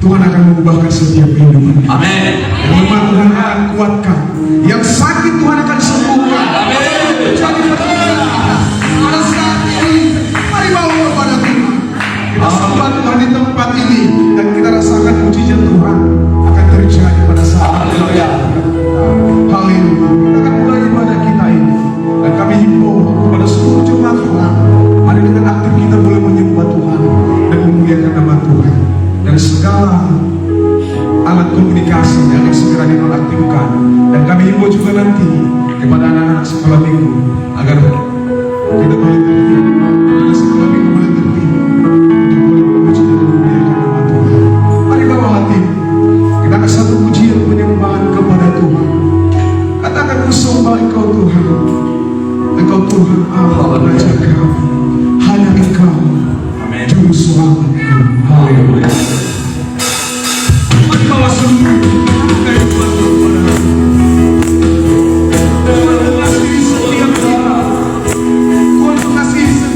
Tuhan akan mengubahkan setiap kehidupan. Amin. Yang lemah Tuhan akan kuatkan, yang sakit Tuhan akan sembuhkan. Amin. Jadi pada saat ini, mari bawa kepada Tuhan. Kita sembah Tuhan di tempat ini dan kita rasakan mujizat Tuhan akan terjadi pada saat ini. Haleluya. Haleluya. Kita akan mulai ibadah kita ini dan kami himbau kepada seluruh jemaat Tuhan. Mari dengan aktif kita boleh menyembah Tuhan dan memuliakan nama Tuhan. Dan segala alat komunikasi yang segera dinonaktifkan. Dan kami himbau juga nanti kepada anak-anak sekolah minggu agar kita boleh tertib, anak sekolah minggu boleh tertib untuk boleh memuji dan memuliakan nama Tuhan. Mari bawa hati kita akan satu pujian penyembahan kepada Tuhan. Katakan ku sembah Engkau Tuhan, Engkau Tuhan Allah Raja kami, hanya Engkau Juru Selamat. Haleluya. Mari bawa seluruh kehidupan kepada Tuhan mengasihi setiap kita. Tuhan mengasihi setiap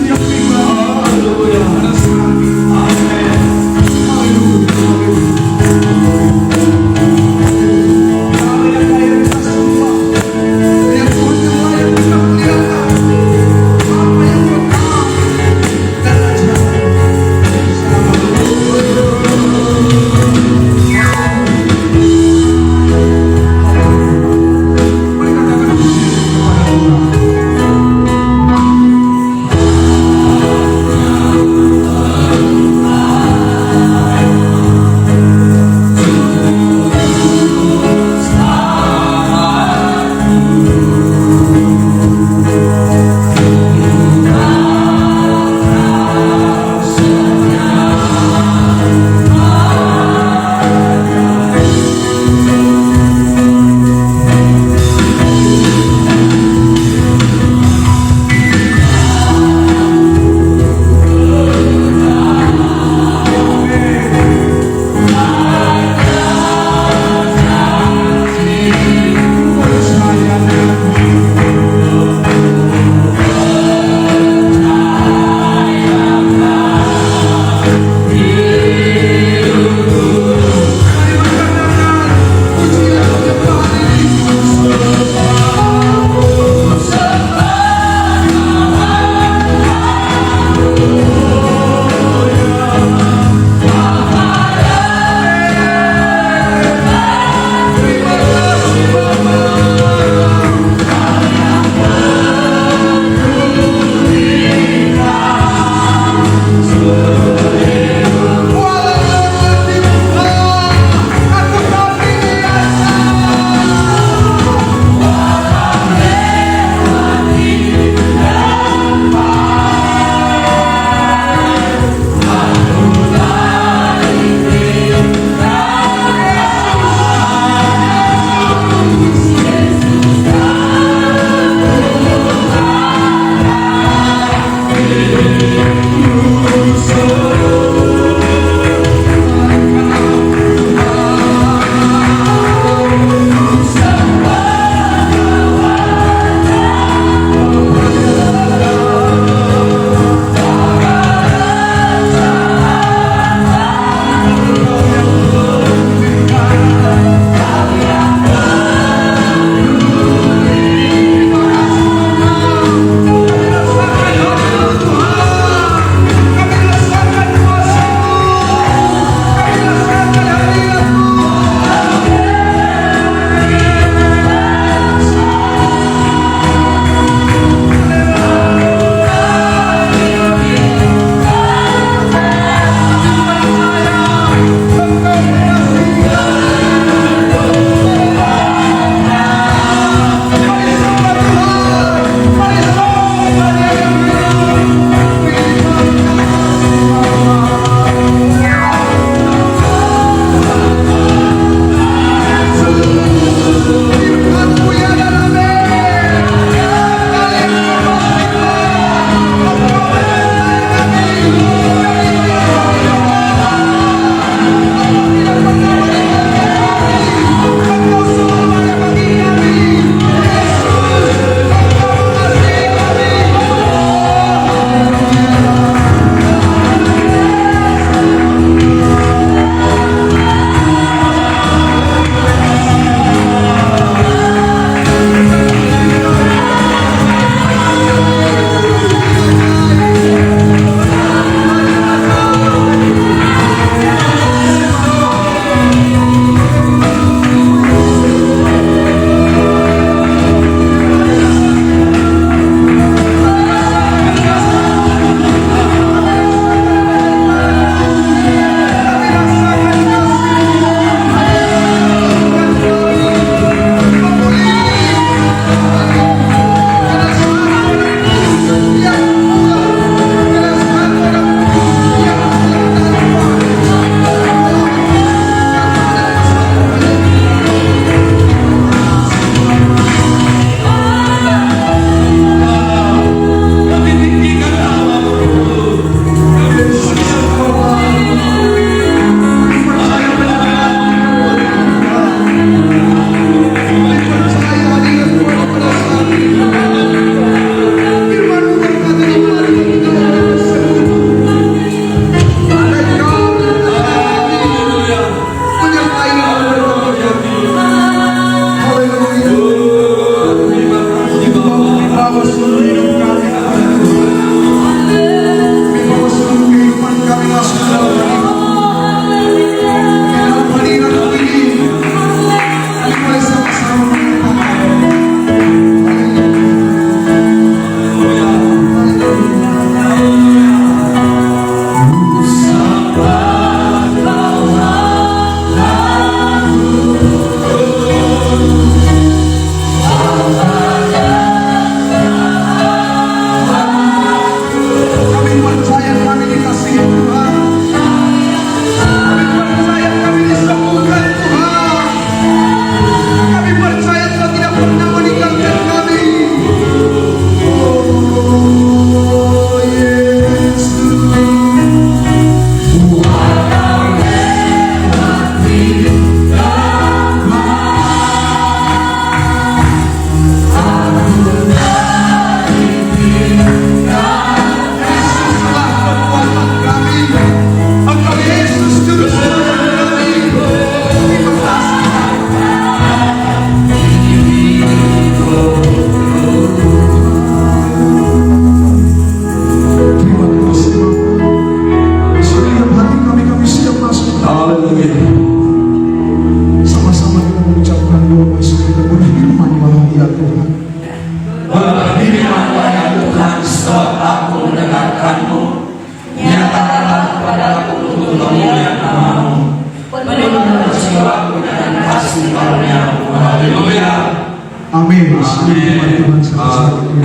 Amin. Tuhan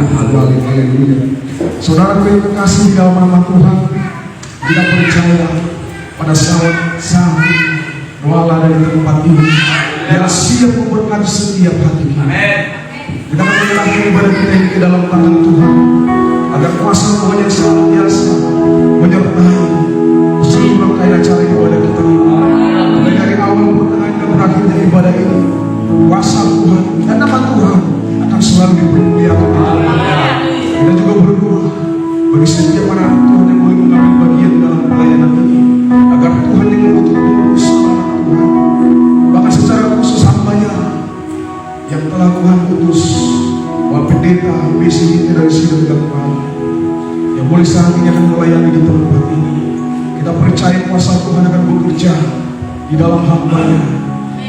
kembali. Haleluya. Saudara yang terkasih di dalam nama Tuhan, kita percaya pada saat wala dari tempat ini yang siap memberkati setiap hati kita. Kita akan menyerahkan ibadah kita ini ke dalam tangan Tuhan, agar kuasa Tuhan yang senantiasa menyertai seluruh rangkaian acara ibadah kita ini. Mulai dari awal, pertengahan dan berakhirnya ibadah ini, kuasa Tuhan dan nama Tuhan akan selalu dipermuliakan. Kita juga berdoa bagi setiap anak Tuhan yang boleh mengambil bagian dalam pelayanan ini, agar Tuhan yang mengutuk tulus Tuhan, bahkan secara khusus hambanya yang telah Tuhan utus, Bapak Pendeta misi kita dari sini dan Kepala, yang boleh saat ini akan melayani di tempat ini. Kita percaya kuasa Tuhan akan bekerja di dalam hambanya,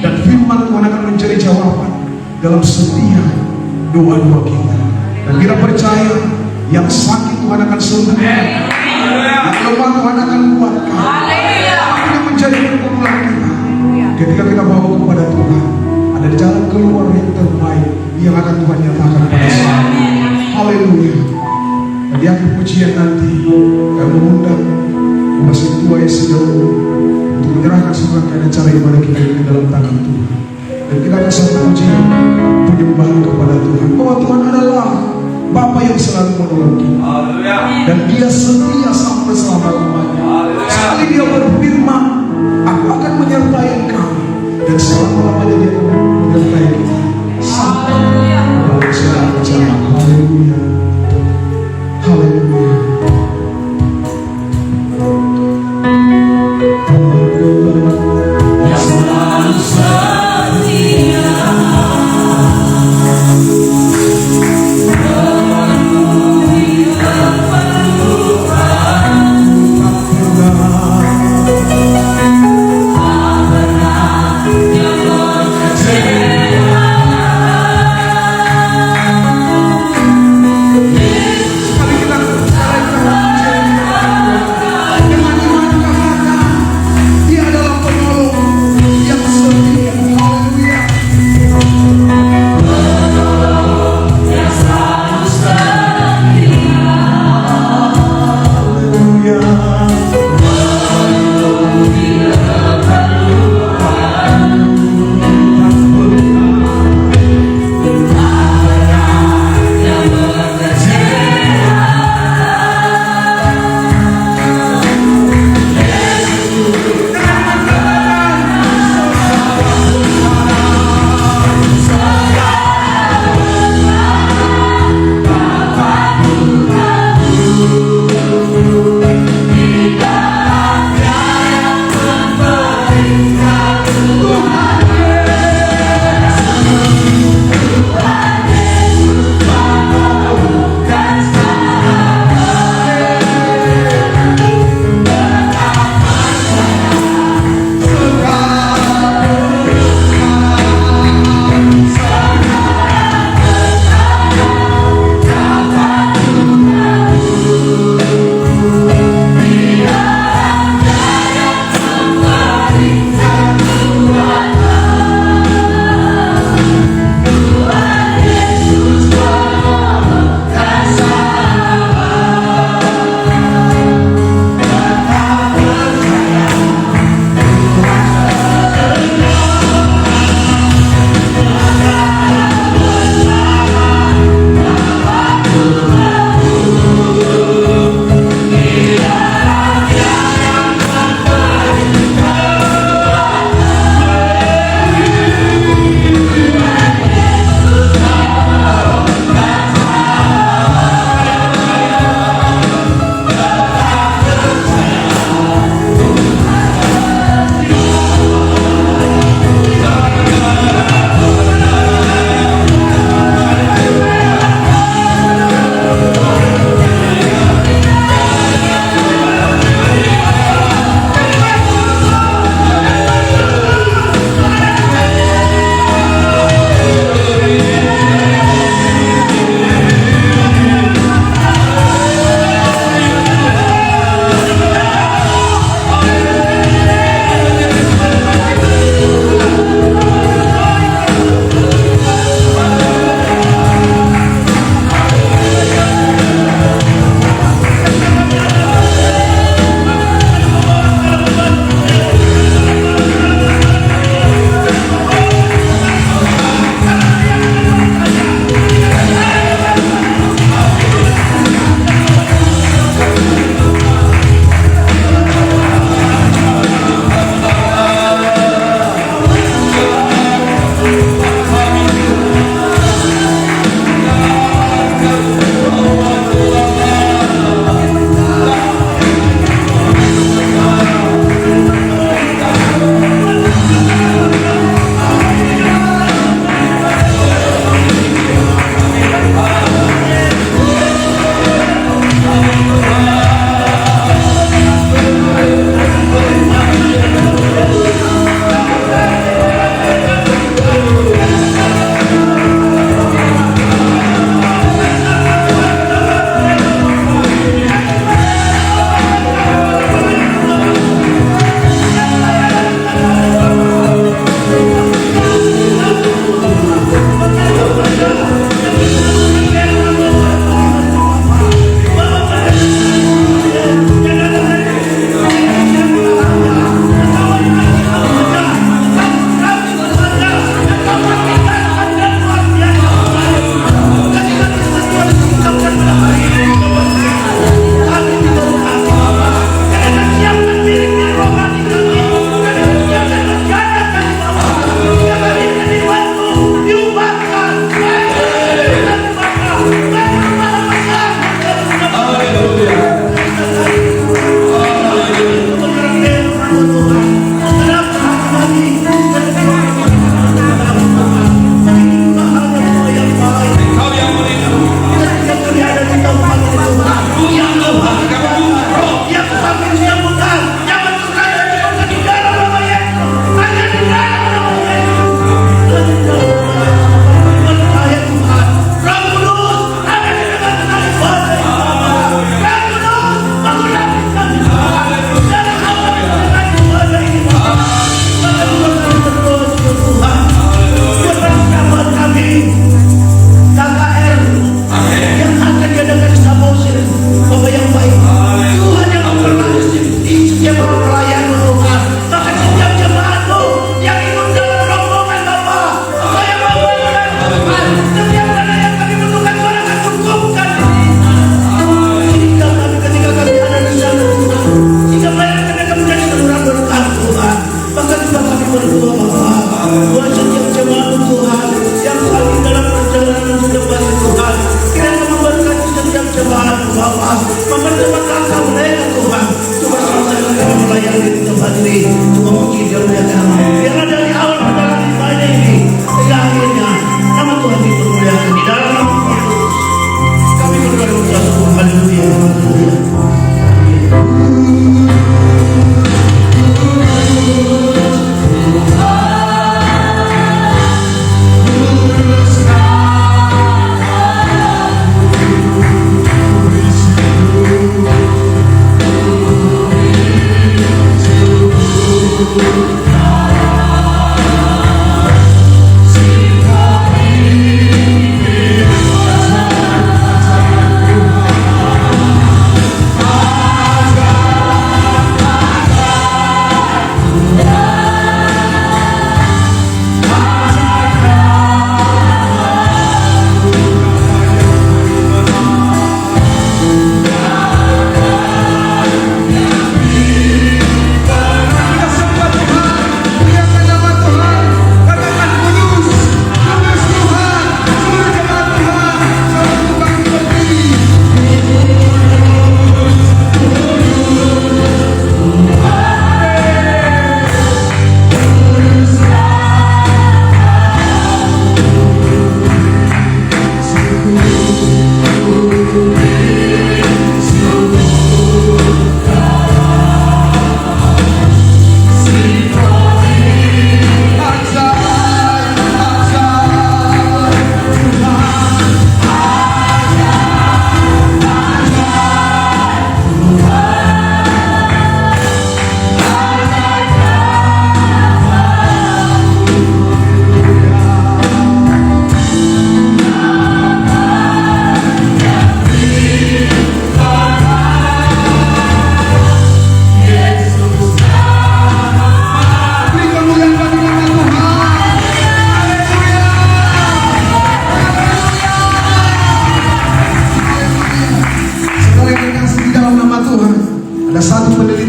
dan firman Tuhan akan mencari jawaban dalam setiap doa-doa kita. Dan kita percaya yang sakit Tuhan akan sembuhkan, yang lemah Tuhan akan kuatkan. Apa yang menjadi pergumulan kita, ketika kita bawa kepada Tuhan, ada jalan keluar yang terbaik yang akan Tuhan nyatakan pada saat ini. Haleluya. Dan di akhir pujian nanti, kami mengundang masih tua yang sejauh untuk menyerahkan serangkaian acara ibadah kita ke dalam tangan Tuhan. Dan kita akan satu pujian penyembahan kepada Tuhan, bahwa Tuhan adalah Bapa yang selalu menolong kita, dan Dia setia sampai selama-lamanya. Sekali Dia berfirman, aku akan menyertai engkau, dan selama-lamanya Dia akan menyertai kita sampai bersama-sama. Haleluya. Haleluya.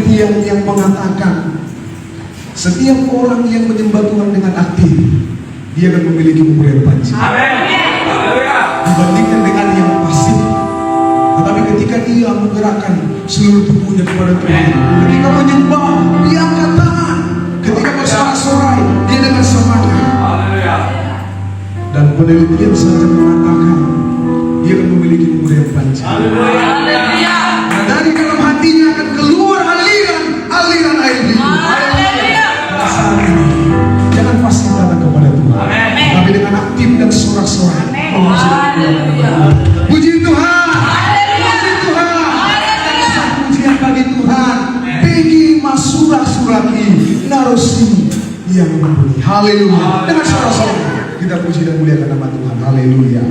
penelitian yang mengatakan setiap orang yang menyembah Tuhan dengan aktif, dia akan memiliki umur yang panjang. Dibandingkan dengan yang pasif. Tetapi ketika dia menggerakkan seluruh tubuhnya kepada Tuhan, ketika menyembah, dia angkat tangan. Ketika bersorak-sorai, dia dengan semangat. Dan penelitian saja mengatakan dia akan memiliki umur yang panjang. Nah, dari dalam hatinya akan keluar aliran air hidup. Pada saat ini, jangan pasif datang kepada Tuhan, tapi dengan aktif dan sorak-sorai. Puji Tuhan. Pujian bagi Tuhan. Bagi masurah-suraki narosi yang mumpuni. Haleluya. Dengan sorak-sorai kita puji dan muliakan nama Tuhan. Haleluya.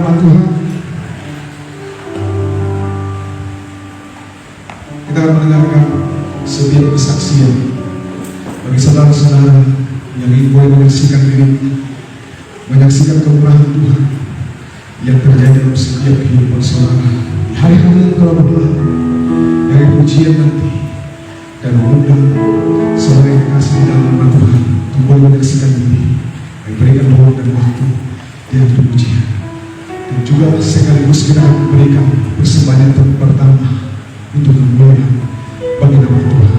firman Tuhan, kita akan mendengarkan setiap kesaksian bagi saudara-saudara yang ingin boleh menyaksikan diri, menyaksikan kemurahan Tuhan yang terjadi dalam setiap kehidupan saudara di hari-hari yang telah berlalu, dari pujian nanti, dan mengundang saudara yang kasih dalam nama Tuhan untuk boleh menyaksikan diri, memberikan doa dan waktu yang pujian, dan juga sekaligus kita akan memberikan persembahan yang pertama untuk kemuliaan bagi nama Tuhan.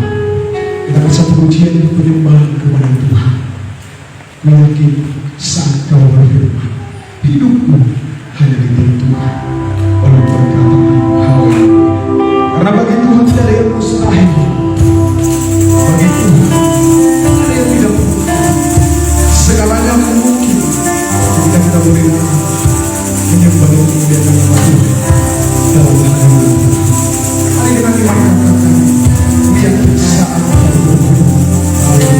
Kita akan satu pujian untuk penyembahan kepada Tuhan. Ku yakin saat kau berfirman, hidupku hanya ditentukan oleh perkataan Haleluya. Karena bagi Tuhan tidak ada yang mustahil. Bagi Tuhan tidak ada yang tidak mungkin. Segalanya mungkin jika kita boleh menyembah dan memuliakan nama Tuhan dalam nama Tuhan. Mari kita katakan, ku yakin saat kau berfirman, haleluya.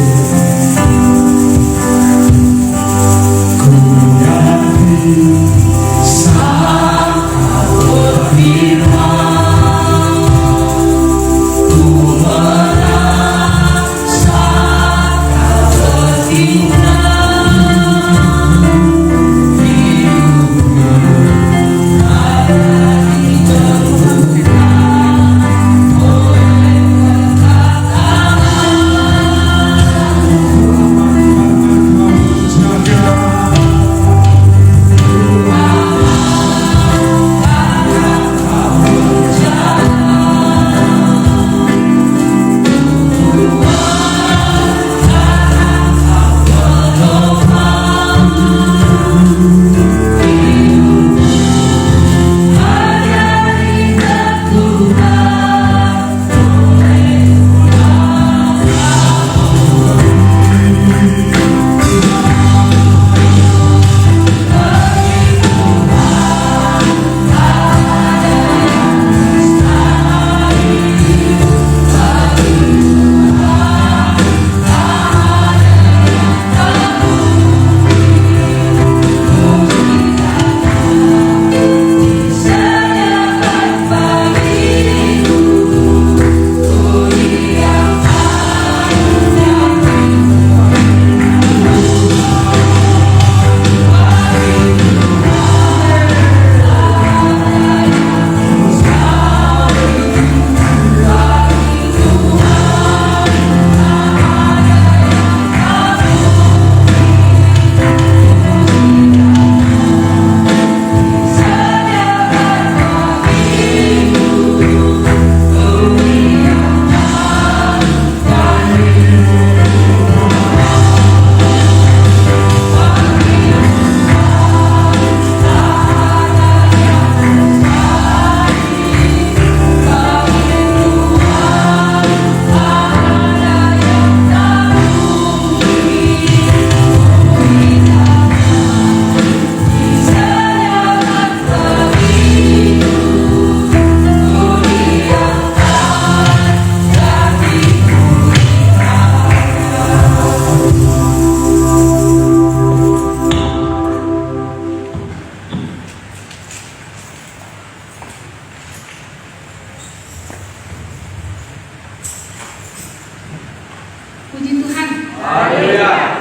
Puji Tuhan.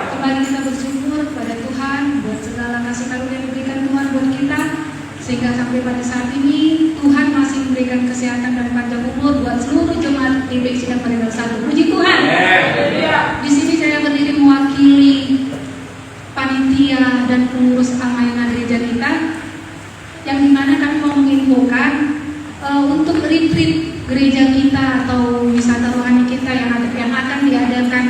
Kembali kita bersyukur kepada Tuhan buat segala kasih karunia yang diberikan Tuhan buat kita, sehingga sampai pada saat ini Tuhan masih memberikan kesehatan dan panjang umur buat seluruh jemaat GBI Sidang Paralel 1. Puji Tuhan. Di sini saya berdiri mewakili panitia dan pengurus amanah gereja kita, yang dimana kami mau menginfokan untuk retreat gereja kita atau wisata rohani kita yang akan diadakan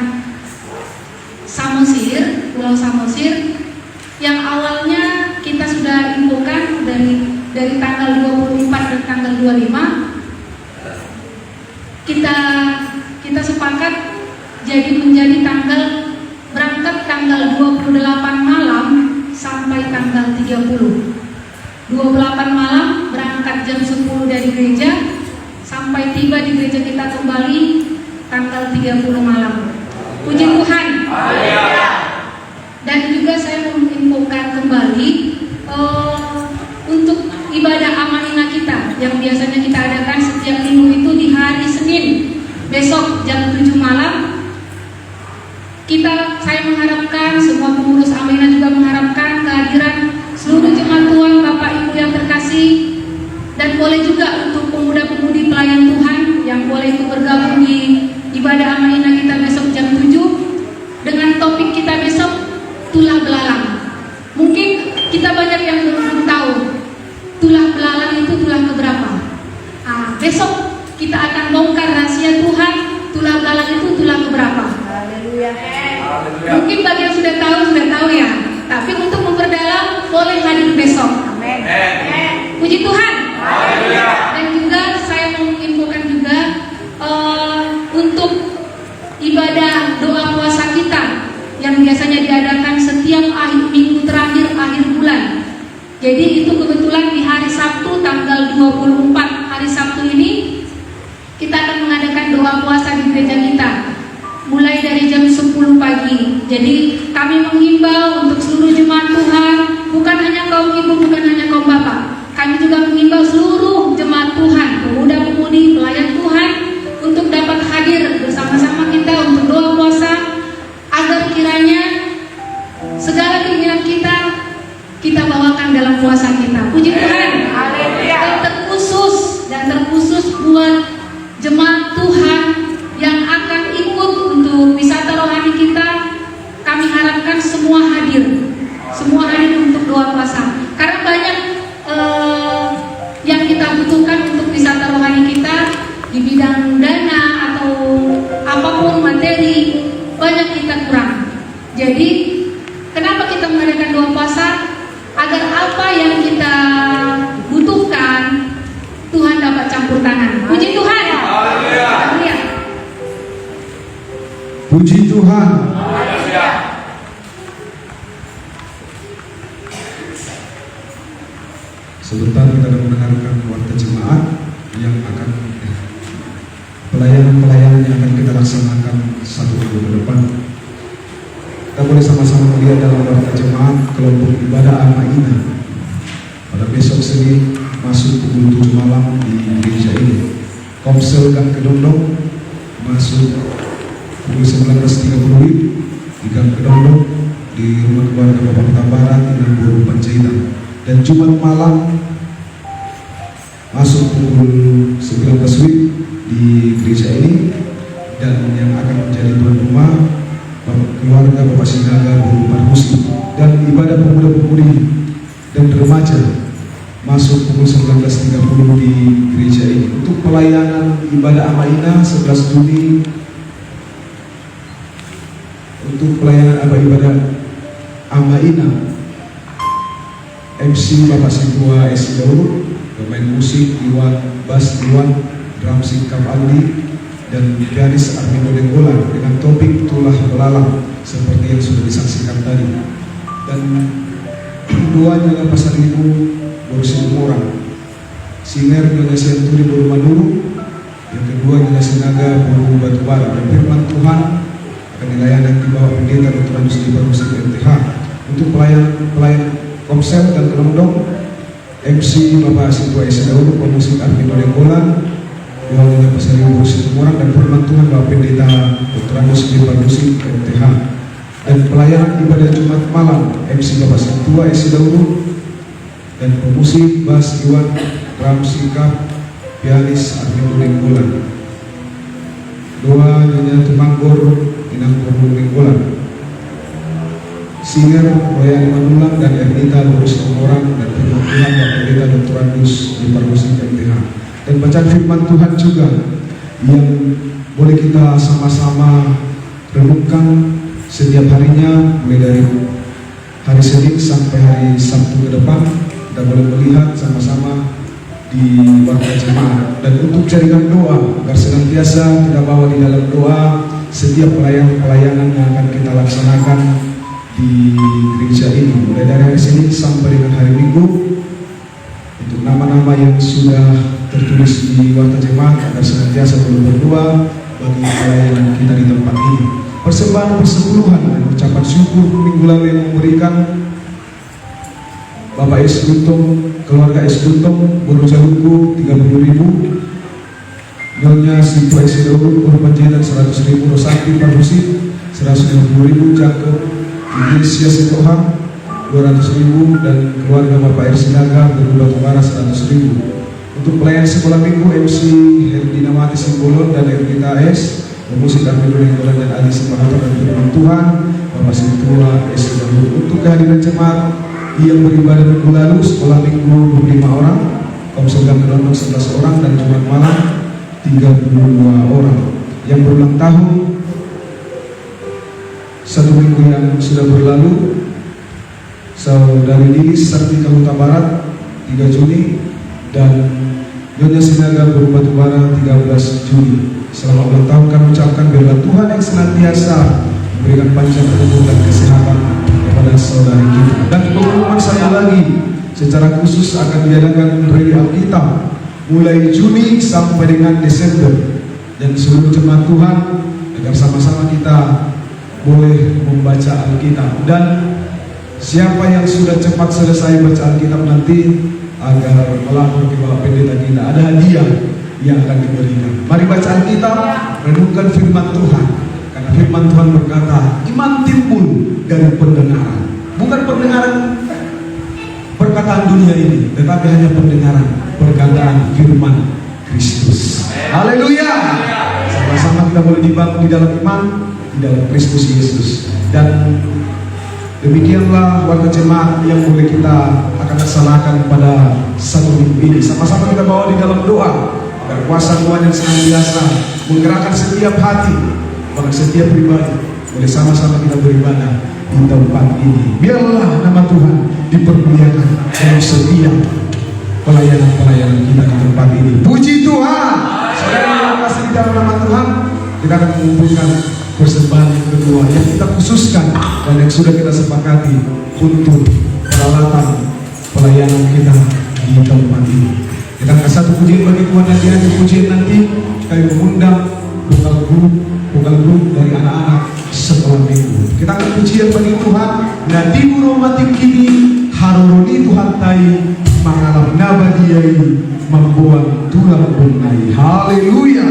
Samosir, Pulau Samosir, yang awalnya kita sudah infokan dari tanggal 24 dan tanggal 25. Kita sepakat jadi menjadi berangkat tanggal 28 malam sampai tanggal 30. 28 malam berangkat jam 10 dari gereja, sampai tiba di gereja kita kembali tanggal 30 malam. Puji Tuhan. Dan juga saya menginfokan kembali yang biasanya kita adakan setiap minggu itu di hari Senin besok jam 7 malam. Saya mengharapkan, semua pengurus Amainah juga mengharapkan kehadiran seluruh jemaat Tuhan, Bapak Ibu yang terkasih, dan boleh juga untuk pemuda-pemudi pelayan Tuhan yang boleh ikut bergabung di ibadah Amainah kita besok jam 7 dengan topik kita besok, tulah belalang. Mungkin kita banyak yang belum tahu tulah belalang itu tulah keberapa. Besok kita akan bongkar rahasia Tuhan, tulah belalang itu tulah keberapa. Mungkin bagi yang sudah tahu ya. Tapi untuk memperdalam boleh hadir besok. Amin. Puji Tuhan. Dan juga saya mau menginfokan juga untuk ibadah doa puasa kita yang biasanya diadakan setiap minggu terakhir akhir bulan. Jadi itu kebetulan di hari Sabtu tanggal 24 hari Sabtu ini kita akan mengadakan doa puasa di gereja kita mulai dari jam 10 pagi. Jadi kami menghimbau untuk seluruh jemaat Tuhan, bukan hanya kaum ibu, bukan hanya kaum bapak. Kami juga menghimbau seluruh jemaat Tuhan, pemuda-pemudi, pelayan Tuhan untuk dapat hadir bersama-sama kita untuk doa puasa agar kiranya segala keinginan kita bawakan dalam puasa kita. Puji Tuhan. Dan terkhusus buat jemaat Tuhan yang akan ikut untuk wisata rohani kita, kami harapkan semua hadir untuk doa puasa. Karena banyak yang kita butuhkan untuk wisata rohani kita di bidang dana atau apapun materi, banyak kita kurang. Jadi kenapa kita mengadakan doa puasa? Agar apa yang kita butuhkan Tuhan dapat campur tangan. Puji Tuhan. Haleluya. Puji Tuhan. Sebentar kita akan mendengarkan warta jemaat yang akan pelayanan yang akan kita laksanakan satu minggu ke depan. Kita boleh sama-sama melihat dalam warta jemaat kelompok ibadah Amainah pada besok Senin masuk pukul 7 malam di gereja ini. Komsel Gang Kedondong masuk pukul 19.30 di Gang Kedondong di rumah keluarga Bapak Kota Barat di Namburu Panjaitan. Dan Jumat malam masuk pukul 19 WIB di gereja ini, dan yang akan menjadi tuan rumah keluarga Bapak Sinaga berumah musik. Dan ibadah pemuda-pemudi dan remaja masuk pukul 19.30 di gereja ini. Untuk pelayanan ibadah Amainah 11 Juni, untuk pelayanan ibadah Amainah, MC Bapak Situa Esi Daud, pemain musik Iwan, bass Iwan, drum sikap Aldi, dan pianis Armindo Denggolan dengan topik tulah belalang seperti yang sudah disaksikan tadi. Dan duanya adalah Pasar Ibu Borusin Orang, singer Nyonya Senturi Boru Manuru, yang kedua Nyonya Sinaga Boru Batubara. Dan firman Tuhan akan dilayani di bawah pendeta Dr. Andus di Musik MTH. Untuk pelayan komsel dan kelondong, MC Bapak Situa Esi Daud, pemusik Armindo Denggolan, Nyonya Pasar Ibu Borusin Orang, dan firman Tuhan Bapak Pendeta Dr. Andus di Musik MTH. Dan pelayanan ibadah Jumat malam, MC Bapak Situa Esi Daud, dan pemusik bass Iwan, drum sikap, pianis Armindo Denggolan. Doa Nyonya Tumanggor Inang Boru Denggolan, singer Royani Manulang dan Ernita Borusin Orang, dan firman Tuhan Bapak Pendeta Dr. Andus di Musik MTH. Dan bacaan firman Tuhan juga yang boleh kita sama-sama renungkan setiap harinya, mulai dari hari Senin sampai hari Sabtu ke depan. Kita boleh melihat sama-sama di warta jemaat. Dan untuk jaringan doa agar senantiasa kita bawa di dalam doa setiap pelayanan yang akan kita laksanakan di gereja ini, mulai dari hari Senin sampai dengan hari Minggu. Untuk nama-nama yang sudah tertulis di warta jemaat agar senantiasa boleh berdoa bagi pelayanan kita di tempat ini. Persembahan persepuluhan dan ucapan syukur minggu lalu yang memberikan Bapak S. Guntong, keluarga S. Guntong, Bono Jalungku 30.000, Nyonya Situ Aisyah Urban Jedan 100.000, Rosati Parhusi 150.000, Jakob Indonesia Setohang 200.000, dan keluarga Bapak R. Sinaga Beru Batubara 100.000. Untuk pelayan sekolah minggu MC Herdina Mati Simbolon dan Ernita S, pemusik Amirul Inggolan dan Ali Sepahatan dan Firman Tuhan Bapak Sintua S. Dahulu. Untuk kehadiran jemaat yang beribadah minggu lalu, sekolah minggu 25 orang, Komsel Gandolong 11 orang, dan Jumat malam 32 orang. Yang berulang tahun satu minggu yang sudah berlalu, Saudari Lilis Sartika Huta Barat 3 Juni, dan Nyonya Sinaga Beru Batubara 13 Juni. Selamat ulang tahun kami ucapkan, biarlah Tuhan yang senantiasa memberikan panjang umur dan kesehatan kepada saudari kita. Dan pengumuman satu lagi, secara khusus akan diadakan rally Alkitab mulai Juni sampai dengan Desember, dan seluruh jemaat Tuhan agar sama-sama kita boleh membaca Alkitab. Dan siapa yang sudah cepat selesai baca Alkitab nanti agar melapor ke Bapak Pendeta kita, ada hadiah yang akan diberikan. Mari baca Alkitab, renungkan firman Tuhan, karena firman Tuhan berkata, iman timbul dari pendengaran, bukan pendengaran perkataan dunia ini, tetapi hanya pendengaran perkataan firman Kristus. Haleluya. Sama-sama kita boleh dibangun di dalam iman, di dalam Kristus Yesus. Dan demikianlah warga jemaat yang boleh kita akan laksanakan pada satu minggu ini. Sama-sama kita bawa di dalam doa agar kuasa Tuhan yang senantiasa menggerakkan setiap hati, bahkan setiap pribadi, boleh sama-sama kita beribadah di tempat ini. Biarlah nama Tuhan dipermuliakan dalam setiap pelayanan-pelayanan kita di tempat ini. Puji Tuhan. Saudara yang kasih di dalam nama Tuhan, kita akan mengumpulkan persembahan yang kedua yang kita khususkan dan yang sudah kita sepakati untuk peralatan pelayanan kita di tempat ini. Kita akan satu pujian bagi Tuhan, dan di akhir pujian nanti kami mengundang vokal grup dari anak-anak sekolah minggu. Kita akan pujian bagi Tuhan. Nadimu romatik kini haroni Tuhan tai mengalap nabadiai membuat tulang bunai. Haleluya.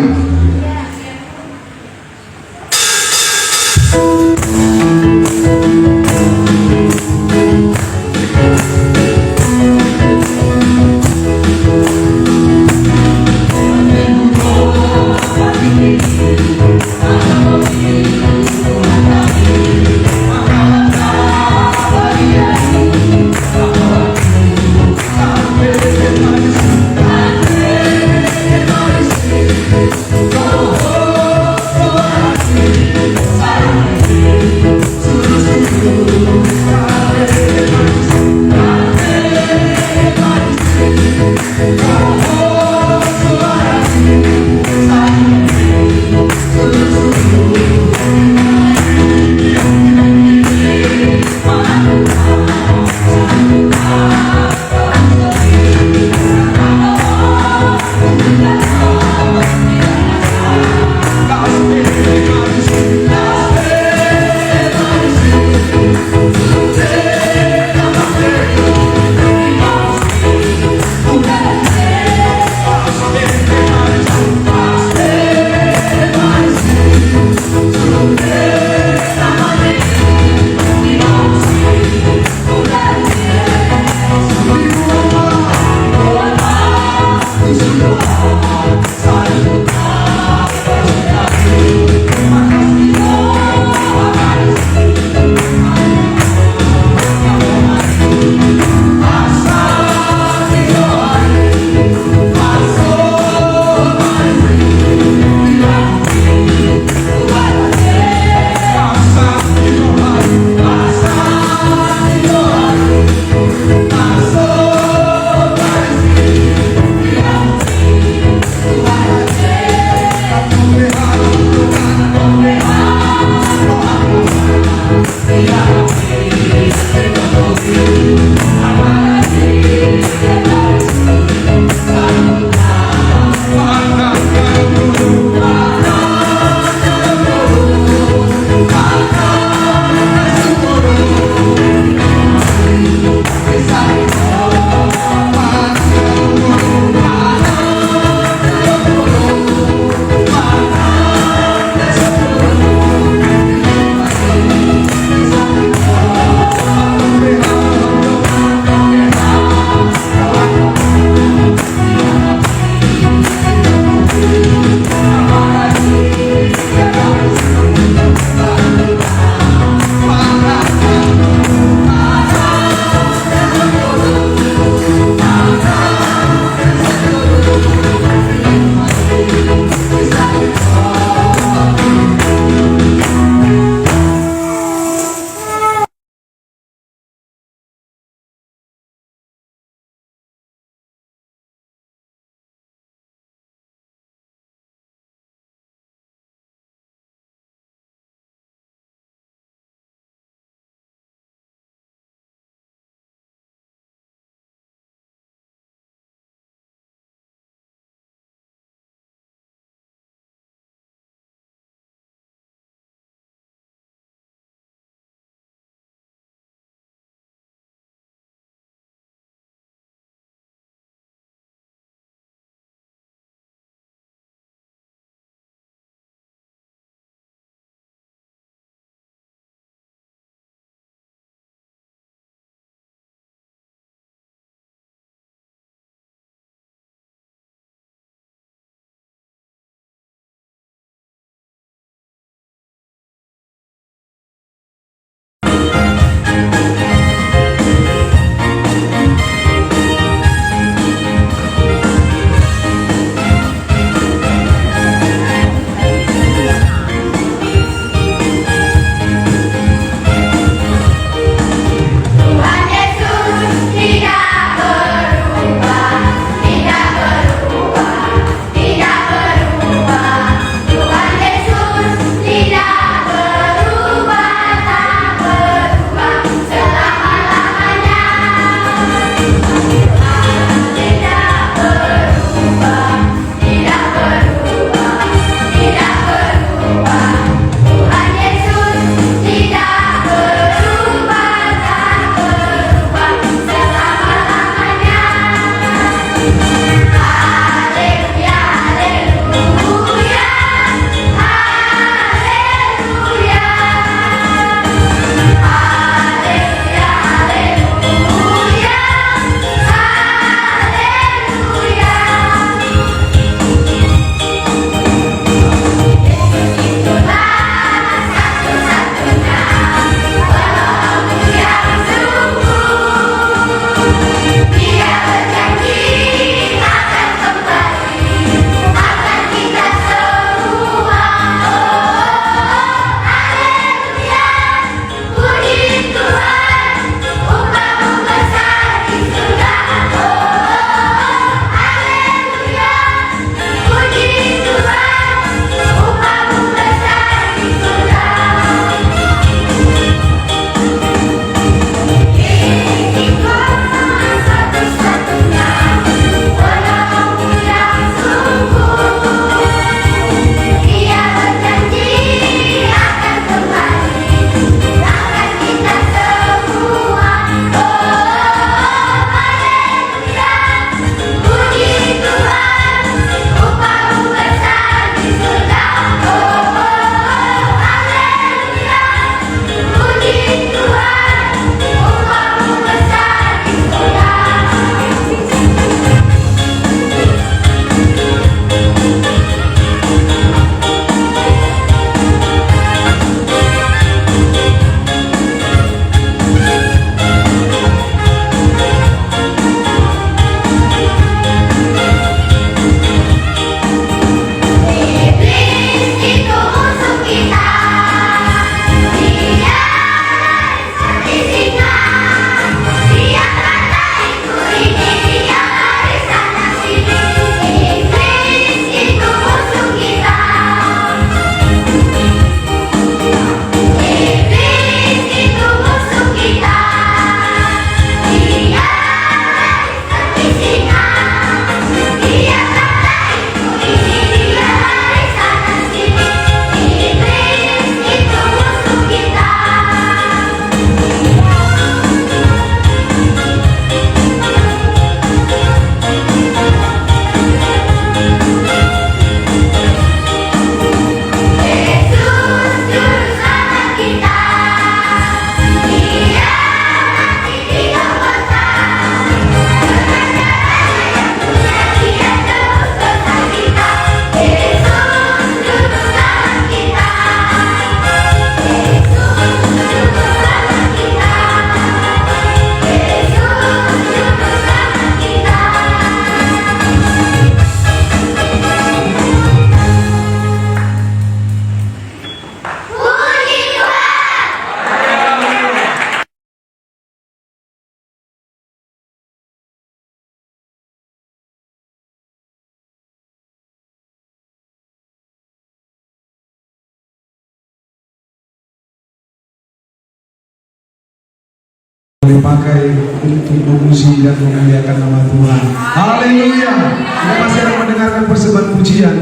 dipakai untuk memuji dan memuliakan nama Tuhan. Haleluya. Kita masih akan mendengarkan persembahan pujian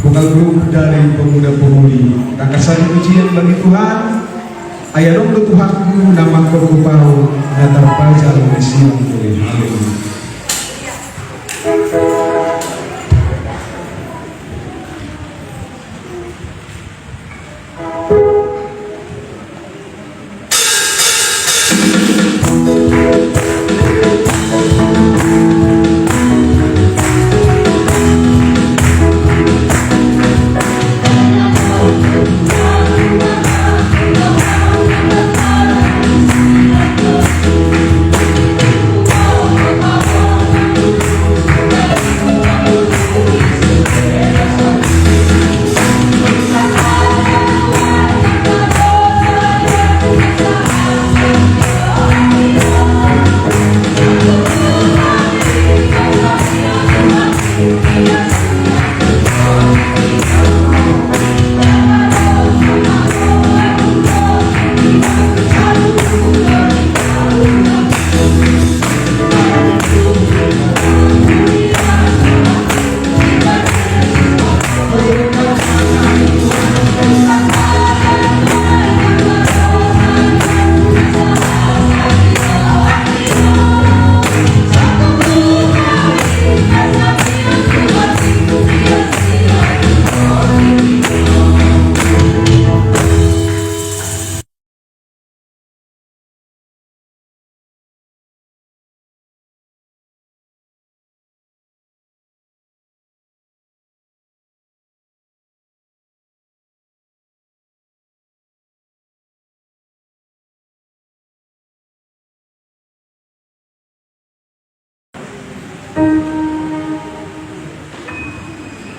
vokal grup dari pemuda-pemudi. Angkat satu pujian bagi Tuhan. Ayah dong Tuhanku, nama kau kupau, datar pajar siang boleh. Haleluya.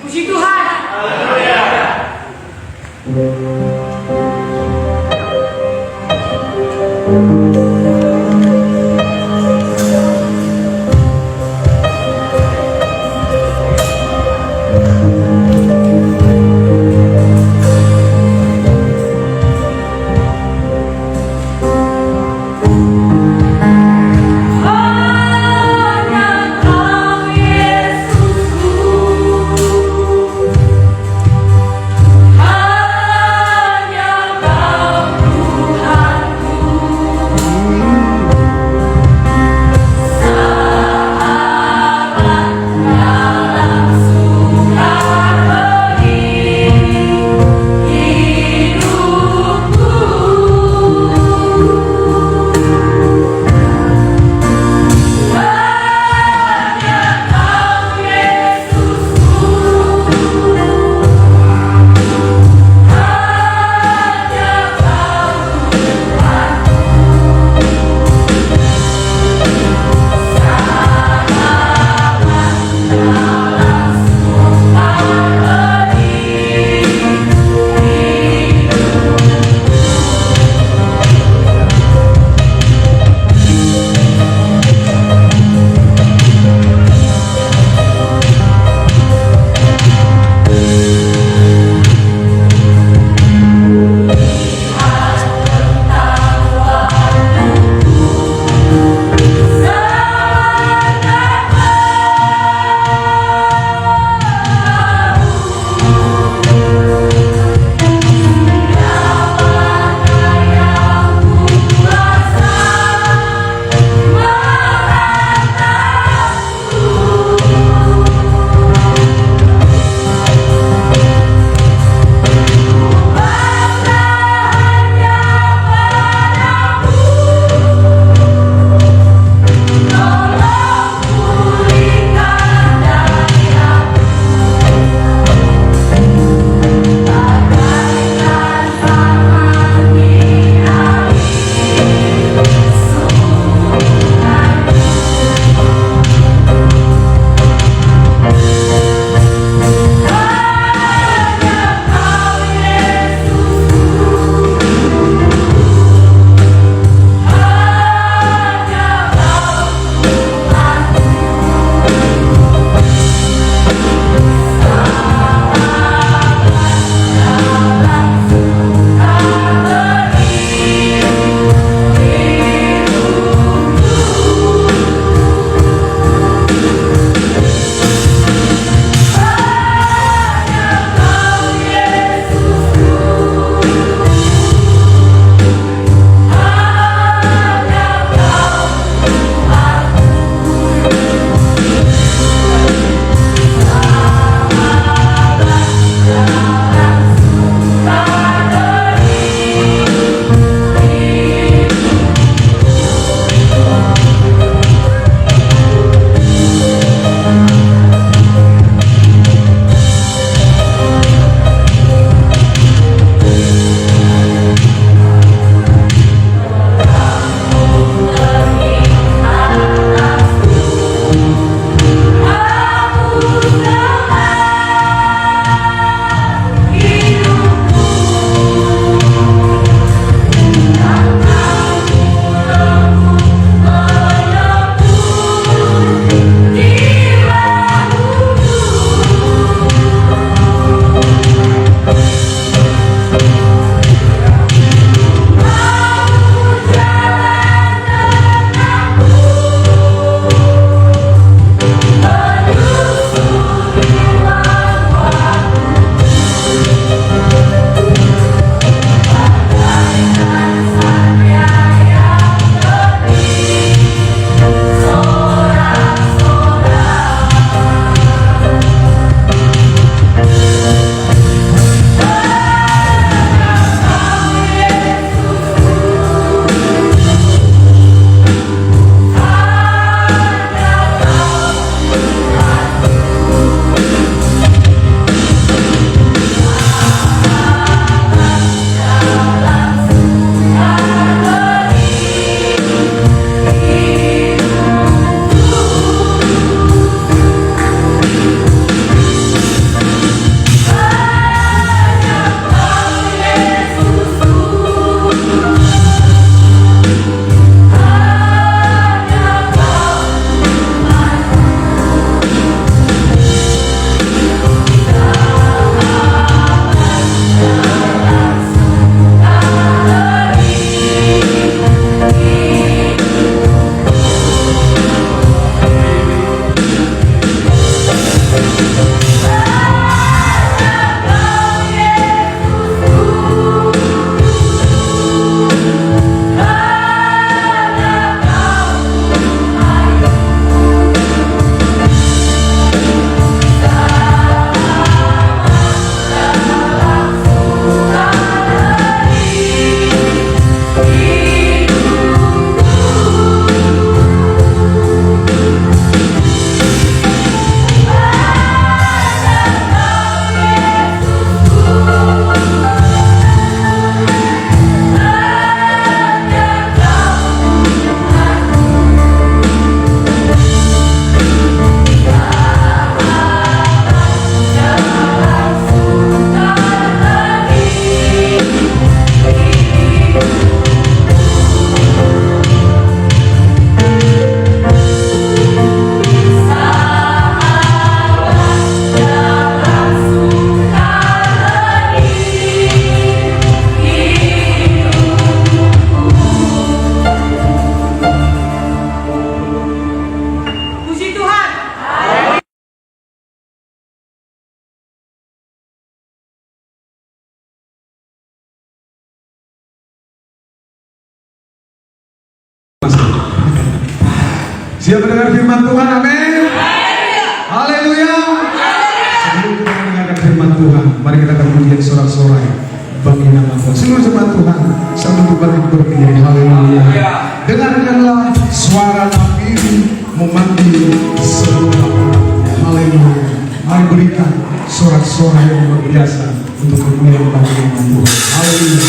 Puji Tuhan. Hanya Kau Yesusku. Siap mendengar firman Tuhan? Amin. Haleluya. Sebelum kita mendengarkan firman Tuhan, mari kita akan pujian sorak-sorai bagi nama Tuhan. Seluruh jemaat Tuhan sambil berbalik berdiri. Haleluya. Dengarkanlah suara Nabi memanggil semua. Haleluya. Mari berikan sorak-sorai yang luar biasa untuk kemuliaan bagi nama Tuhan. Haleluya.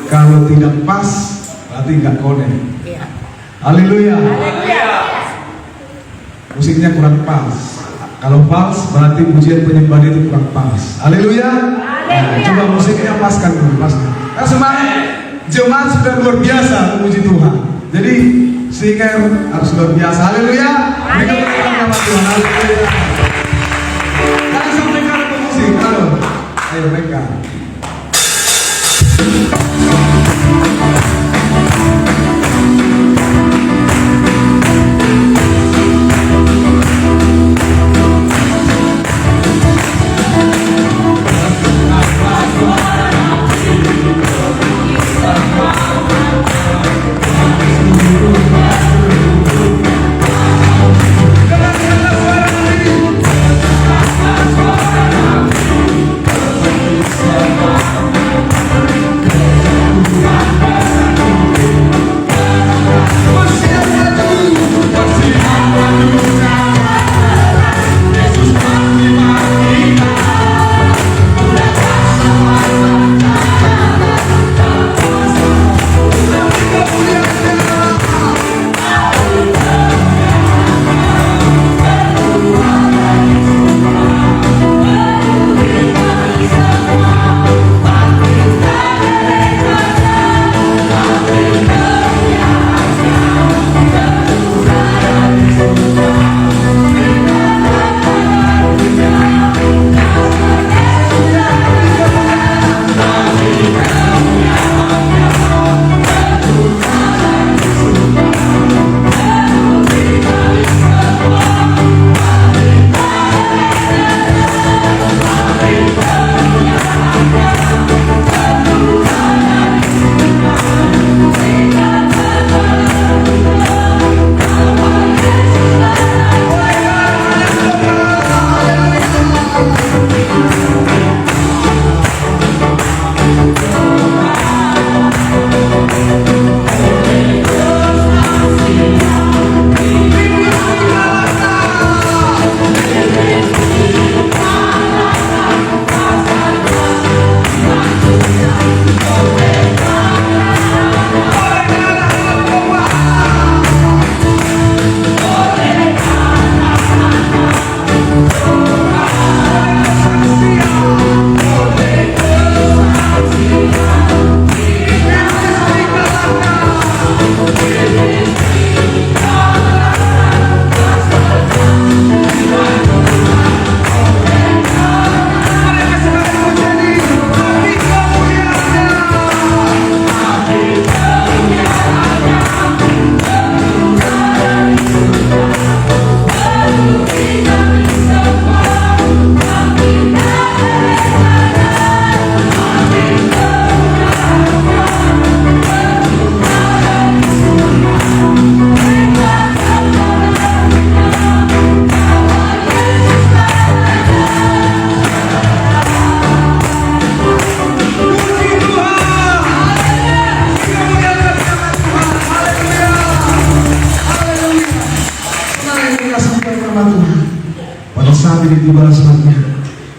Kalau tidak pas, berarti nggak konek. Haleluya. Musiknya kurang pas. Kalau pas, berarti pujian penyembah itu kurang pas. Haleluya. Nah, coba musiknya paskan dulu, paskan. Nah, semangat jemaat sudah luar biasa memuji Tuhan. Jadi sehingga harus luar biasa. Haleluya. Mereka berkata nama Tuhan. Haleluya. Jangan sampai kalau musik. Halo. Ayo mereka.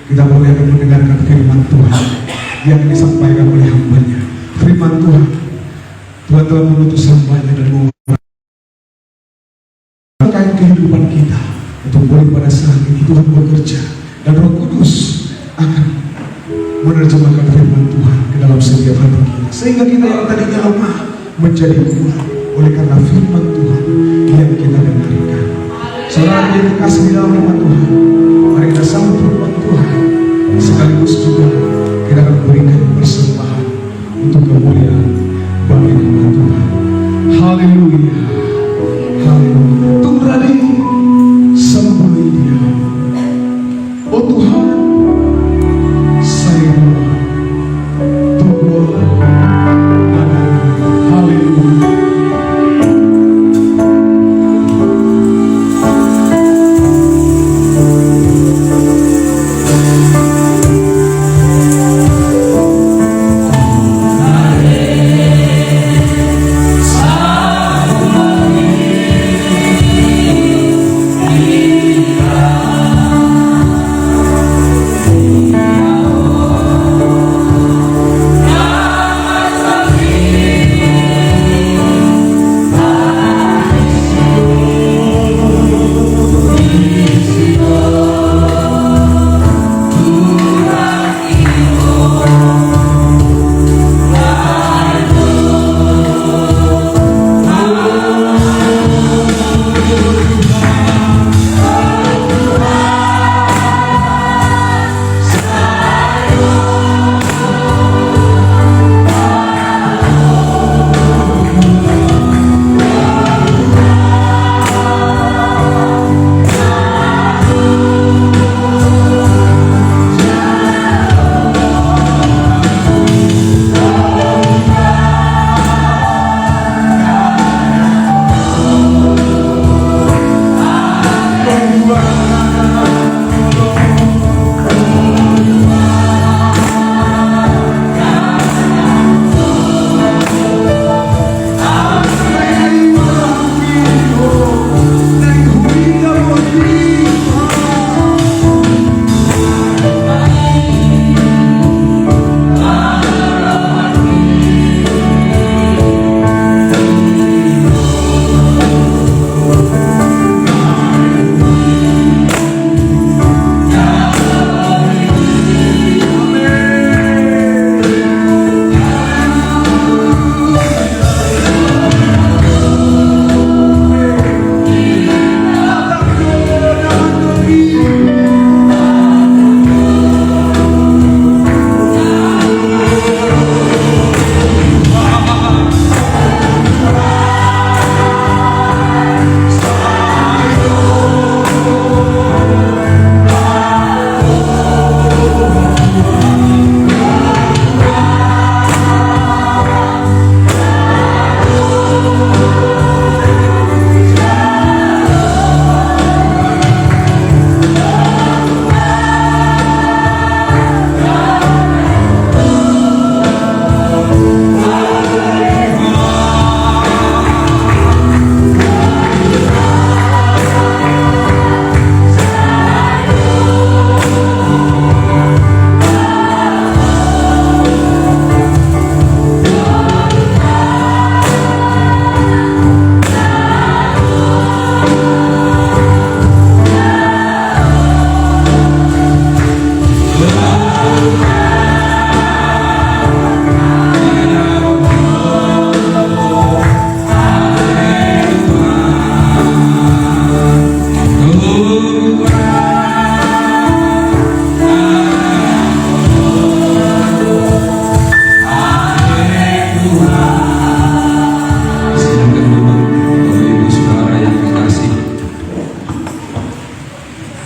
Kita boleh mendengarkan firman Tuhan yang disampaikan oleh hamba-Nya. firman Tuhan, Tuhan telah mengutus hamba-Nya dan mengangkat kehidupan kita untuk boleh pada saat ini Tuhan bekerja dan Roh Kudus akan menerjemahkan firman Tuhan ke dalam setiap hati kita, sehingga kita yang tadinya lemah menjadi kuat oleh karena firman Tuhan yang kita dengarkan. Saudara yang dikasih di dalam nama Tuhan, mari kita sambut firman Tuhan, sekaligus juga kita akan berikan persembahan untuk kemuliaan bagi nama Tuhan. Haleluya, haleluya. Tunggu tadi sembunyi dia. Oh Tuhan, saya tunggu ada. Haleluya.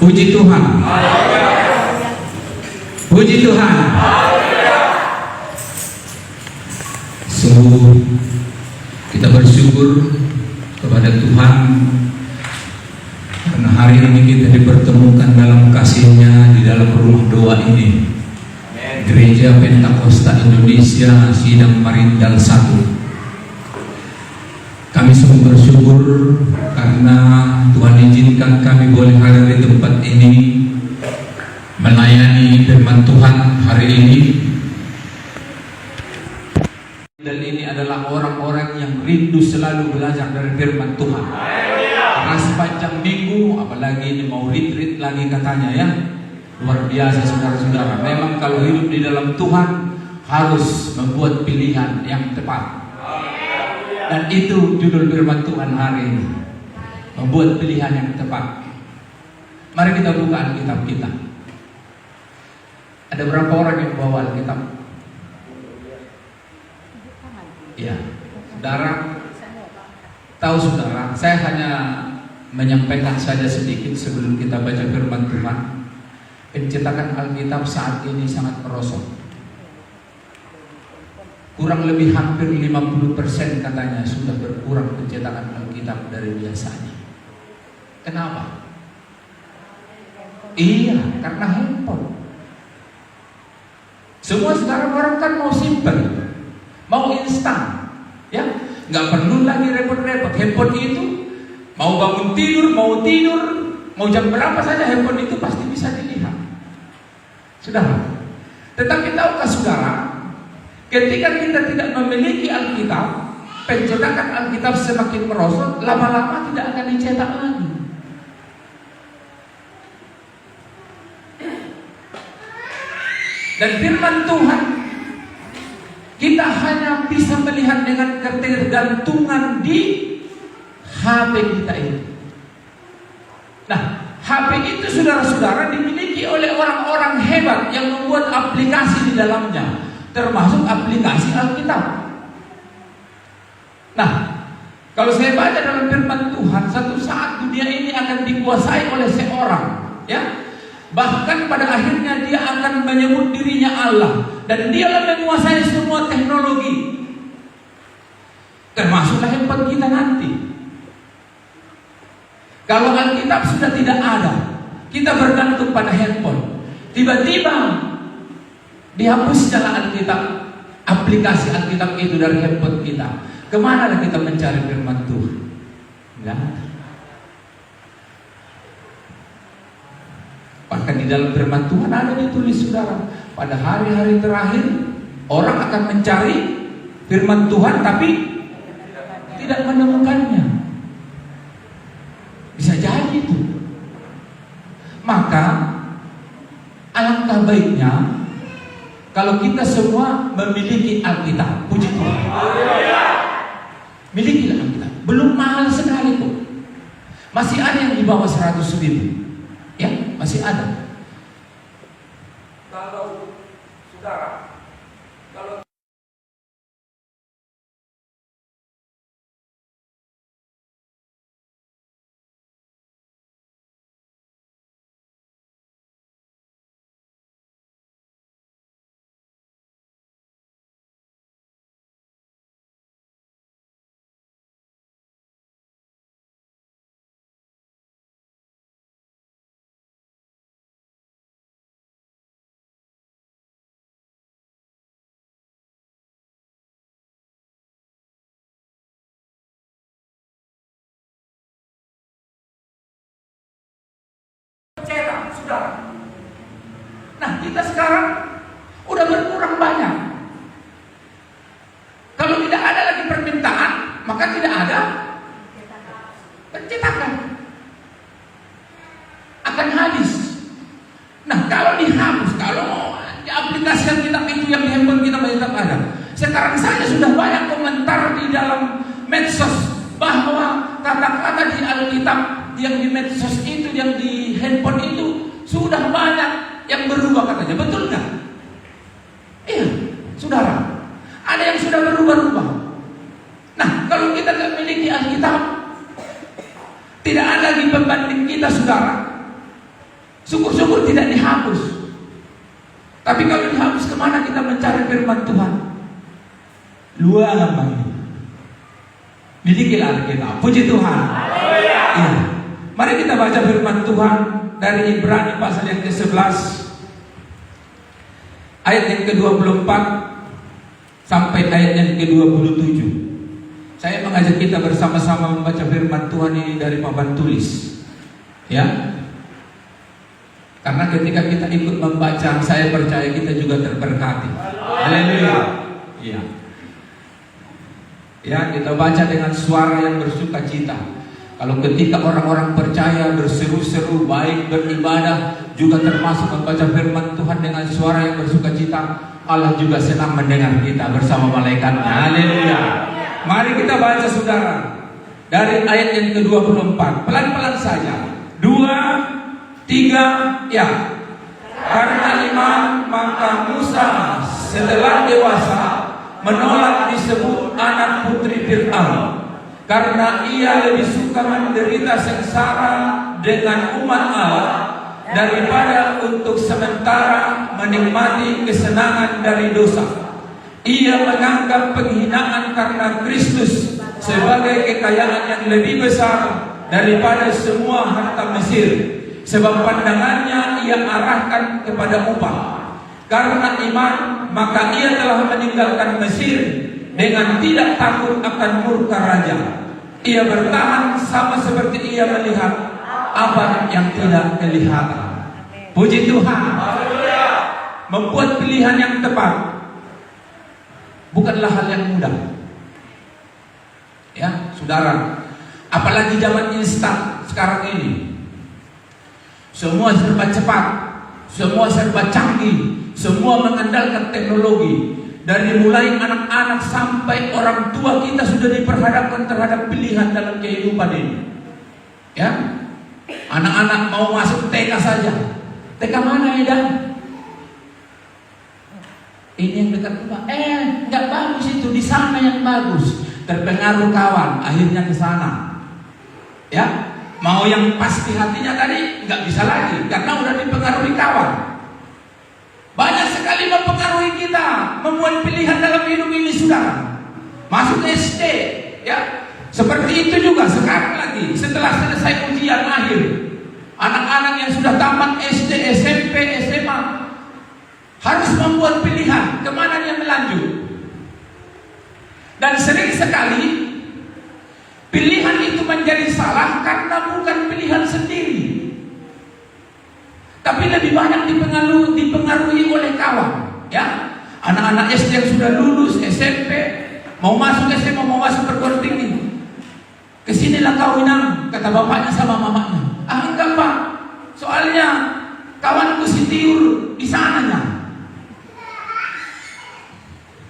Puji Tuhan. Puji Tuhan. Sungguh kita bersyukur kepada Tuhan karena hari ini kita dipertemukan dalam kasih-Nya di dalam rumah doa ini, Gereja Pentakosta Indonesia Sidang Marindal 1. Kami sungguh bersyukur karena Tuhan izinkan kami boleh hadir di tempat ini melayani firman Tuhan hari ini. rindu selalu belajar dari firman Tuhan. Karena sepanjang minggu, apalagi ini mau retreat lagi katanya ya, luar biasa saudara-saudara. Memang kalau hidup di dalam Tuhan harus membuat pilihan yang tepat. Dan itu judul firman Tuhan hari ini, membuat pilihan yang tepat. Mari kita buka Alkitab kita. Ada berapa orang yang bawa Alkitab? Ya, saudara, tahu saudara, saya hanya menyampaikan saja sedikit sebelum kita baca firman Tuhan. Pencetakan Alkitab saat ini sangat merosot. Kurang lebih hampir 50% katanya sudah berkurang pencetakan Alkitab dari biasanya. Kenapa? Iya, karena handphone. Semua sekarang orang kan mau simple, mau instan, ya, nggak perlu lagi repot-repot. Handphone itu mau bangun tidur, mau jam berapa saja handphone itu pasti bisa dilihat. Saudara, tetapi tahukah saudara, ketika kita tidak memiliki Alkitab, pencetakan Alkitab semakin merosot, lama-lama tidak akan dicetak lagi. Dan firman Tuhan kita hanya bisa melihat dengan ketergantungan di HP kita itu. Nah, HP itu saudara-saudara dimiliki oleh orang-orang hebat yang membuat aplikasi di dalamnya, termasuk aplikasi Alkitab. Nah, kalau saya baca dalam firman Tuhan, satu saat dunia ini akan dikuasai oleh seorang, ya. Bahkan pada akhirnya dia akan menyebut dirinya Allah, dan dialah menguasai semua teknologi, termasuklah handphone kita nanti. Kalau Alkitab sudah tidak ada, kita bergantung pada handphone. Tiba-tiba dihapus jalan Alkitab, aplikasi Alkitab itu dari handphone kita. Kemana kita mencari firman Tuhan? Enggak ada. Bahkan di dalam firman Tuhan ada ditulis saudara, pada hari-hari terakhir orang akan mencari firman Tuhan tapi tidak menemukannya. Bisa jadi itu. Maka alangkah baiknya kalau kita semua memiliki Alkitab. Puji Tuhan. Milikilah Alkitab. Belum mahal sekali kok. Masih ada yang di bawah 100.000. Ya, masih ada. Kalau saudara, kalau cetak, saudara. Nah, kita sekarang udah berkurang banyak. Kalau tidak ada lagi permintaan, maka tidak ada pencetakan. Akan habis. Nah, kalau dihapus, kalau diaplikasikan kitab itu yang di handphone kita tetap ada. Sekarang saja sudah banyak komentar di dalam medsos bahwa kata-kata di Alkitab yang di medsos itu, yang di handphone itu sudah banyak yang berubah katanya. Betul nggak? Iya, saudara. Ada yang sudah berubah-ubah. Nah, kalau kita nggak memiliki Alkitab, tidak ada lagi pembanding kita, saudara. Syukur-syukur tidak dihapus. Tapi kalau dihapus, kemana kita mencari firman Tuhan? Luar lagi. Milikilah Alkitab. Puji Tuhan. Iya. Mari kita baca firman Tuhan dari Ibrani pasal yang ke-11 ayat yang ke-24 sampai ayat yang ke-27. Saya mengajak kita bersama-sama membaca firman Tuhan ini dari papan tulis. Ya. Karena ketika kita ikut membaca, saya percaya kita juga terberkati. Haleluya. Iya. Ya, kita baca dengan suara yang bersuka cita. Kalau ketika orang-orang percaya berseru-seru, baik beribadah, juga termasuk membaca firman Tuhan dengan suara yang bersuka cita, Allah juga senang mendengar kita bersama malaikatnya. Haleluya. Mari kita baca saudara dari ayat yang ke-24. Pelan-pelan saja. 2, 3, ya. Karena iman maka Musa setelah dewasa menolak disebut anak putri Fir'aun, karena ia lebih suka menderita sengsara dengan umat Allah daripada untuk sementara menikmati kesenangan dari dosa. Ia menganggap penghinaan karena Kristus sebagai kekayaan yang lebih besar daripada semua harta Mesir, sebab pandangannya ia arahkan kepada upah. Karena iman maka ia telah meninggalkan Mesir dengan tidak takut akan murka raja. Ia bertahan sama seperti ia melihat apa yang tidak kelihatan. Puji Tuhan. Membuat pilihan yang tepat bukanlah hal yang mudah. Ya, saudara, apalagi zaman instan sekarang ini. Semua serba cepat, semua serba canggih, semua mengandalkan teknologi. Dari mulai anak-anak sampai orang tua kita sudah diperhadapkan terhadap pilihan dalam kehidupan ini. Ya, anak-anak mau masuk TK saja. TK mana ya, Dan? Ini yang dekat rumah. Nggak bagus itu, di sana yang bagus. Terpengaruh kawan, akhirnya ke sana. Ya, mau yang pasti hatinya tadi nggak bisa lagi karena udah dipengaruhi kawan. Banyak sekali mempengaruhi kita, membuat pilihan dalam hidup ini, saudara. Masuk SD, ya. Seperti itu juga sekarang lagi. Setelah selesai ujian akhir, anak-anak yang sudah tamat SD, SMP, SMA harus membuat pilihan kemana dia melanjut. Dan sering sekali pilihan itu menjadi salah karena bukan pilihan sendiri, tapi lebih banyak dipengaruhi oleh kawan. Ya, anak-anak SD yang sudah lulus SMP, mau masuk SMA, mau masuk perguruan tinggi, kesinilah kau Inang, kata bapaknya sama mamanya. Enggak Pak, soalnya kawanku si Tiur di sananya.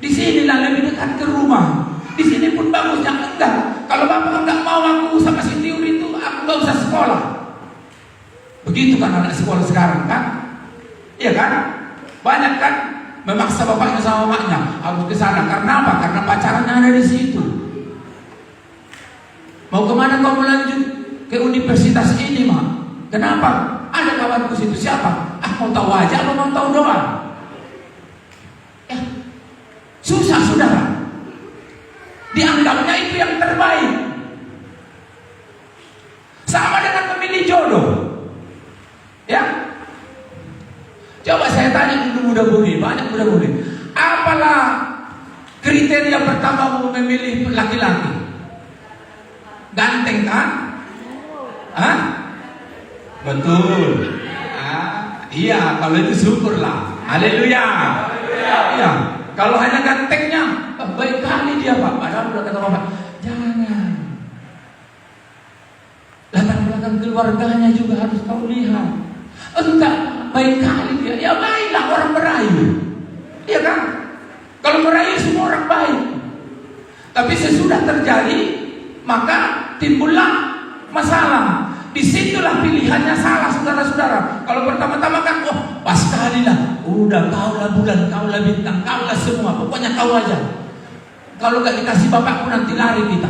Di sinilah lebih dekat ke rumah. Di sini pun bagusnya. Enggak, kalau bapak enggak mau aku sama si Tiur itu, aku enggak usah sekolah. Begitu kan anak sekolah sekarang kan? Iya kan? Banyak kan memaksa bapaknya sama mamanya harus ke sana. Karena apa? Karena pacarannya ada di situ. Mau kemana kau melanjut? Ke universitas ini, Mak. Kenapa? Ada kawanku situ. Siapa? Mau tahu aja apa mau tahu doang? Susah, saudara. Dianggapnya itu yang terbaik. Sama dengan memilih jodoh. Ya, coba saya tanya dulu muda-mudi, banyak muda-mudi. Apalah kriteria pertama mau memilih laki-laki? Ganteng kan? Hah? Betul. Iya, kalau itu syukurlah. Haleluya. Iya, kalau hanya gantengnya, baik kali dia Pak. Padahal udah kata Bapak, jangan. Latar belakang keluarganya juga harus kau lihat. Enggak, baik kali dia. Ya baiklah, orang merayu. Iya kan? Kalau merayu semua orang baik. Tapi sesudah terjadi, maka timbullah masalah. Disitulah pilihannya salah, saudara-saudara. Kalau pertama-tama kan, pas sekali lah. Udah kaulah bulan, kaulah bintang, kaulah semua. Pokoknya kau aja. Kalau gak dikasih bapak pun nanti lari kita.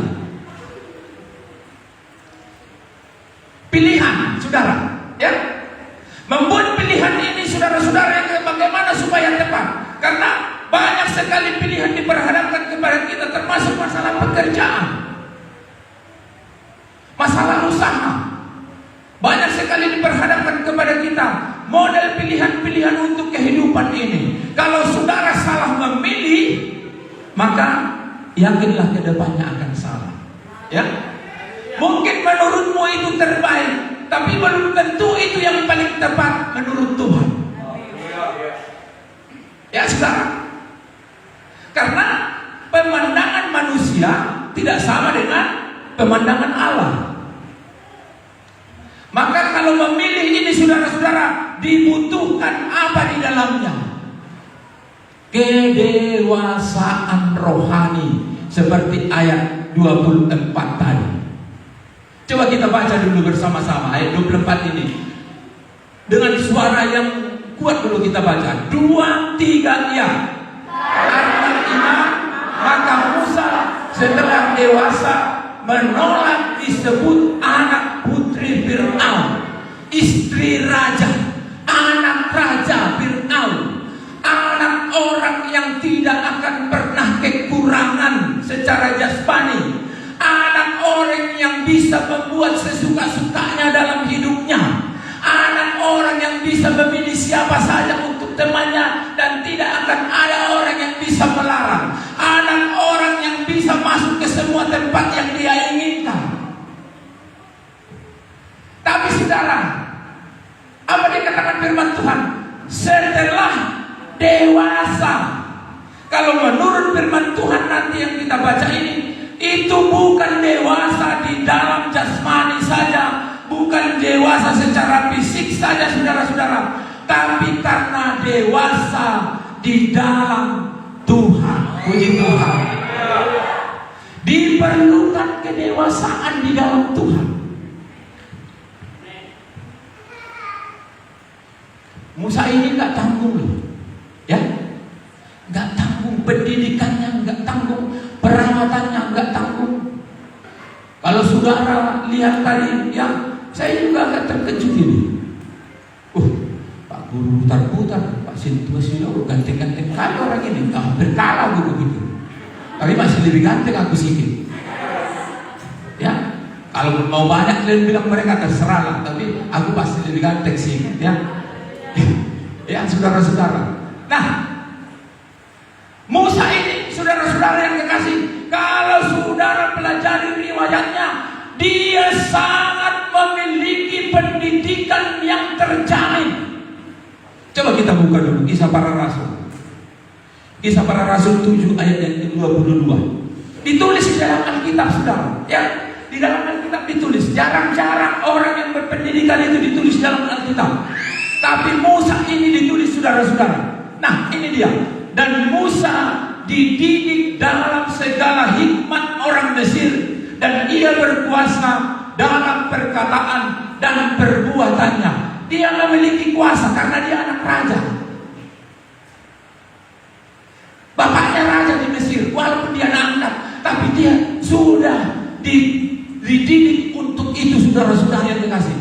Pilihan, saudara. Ya, membuat pilihan ini saudara-saudara bagaimana supaya tepat. Karena banyak sekali pilihan diperhadapkan kepada kita, termasuk masalah pekerjaan, masalah usaha. Banyak sekali diperhadapkan kepada kita model pilihan-pilihan untuk kehidupan ini. Kalau saudara salah memilih, maka yakinlah ke depannya akan salah. Ya, mungkin menurutmu itu terbaik, tapi belum tentu itu yang paling tepat menurut Tuhan. Ya saudara, karena pemandangan manusia pemandangan Allah. Maka kalau memilih ini saudara-saudara, dibutuhkan apa di dalamnya? Kedewasaan rohani, seperti ayat 24 tadi. Coba kita baca dulu bersama-sama ayat 24 ini. Dengan suara yang kuat dulu kita baca. 2, 3, ya. Karena iman, maka Musa setelah dewasa menolak disebut anak putri Fir'aun, istri raja, anak raja Fir'aun, anak orang yang tidak akan pernah kekurangan secara jasmani, anak orang yang bisa membuat sesuka-sukanya dalam hidupnya, anak orang yang bisa memilih siapa saja untuk temannya dan tidak akan ada orang yang bisa melarang, anak orang yang bisa masuk ke semua tempat yang dia inginkan. Tapi saudara, apa dikatakan firman Tuhan? Setelah dewasa. Kalau menurut firman Tuhan nanti yang kita baca ini, itu bukan dewasa di dalam jasmani saja, bukan dewasa secara fisik saja saudara-saudara, tapi karena dewasa di dalam Tuhan. Puji Tuhan. Diperlukan kedewasaan di dalam Tuhan. Musa ini nggak tanggung loh, ya, nggak tanggung pendidikannya, nggak tanggung perawatannya, nggak tanggung. Kalau saudara lihat tadi, ya, saya juga agak terkejut ini. Pak Guru putar-putar, Pak Sintuasio ganteng-ganteng kali orang ini, hampir kalah begitu. Tapi masih lebih ganteng aku sedikit. Ya, kalau mau banyak kalian bilang mereka terserah lah, tapi aku pasti lebih ganteng sedikit, ya. Ya, saudara-saudara. Nah, Musa ini, saudara-saudara yang kekasih, kalau saudara pelajari riwayatnya, dia sangat memiliki pendidikan yang terjamin. Coba kita buka dulu Kisah Para Rasul. Kisah Para Rasul 7 ayat yang ke-22. Ditulis di dalam Alkitab, saudara. Ya, di dalam Alkitab ditulis. Jarang-jarang orang yang berpendidikan itu ditulis dalam Alkitab. Tapi Musa ini ditulis, saudara-saudara. Nah, ini dia. Dan Musa dididik dalam segala hikmat orang Mesir, dan ia berkuasa dalam perkataan dan perbuatannya. Dia memiliki kuasa karena dia anak raja. Bapaknya raja di Mesir, walaupun dia anak angkat, tapi dia sudah dididik untuk itu, saudara-saudara yang dikasih.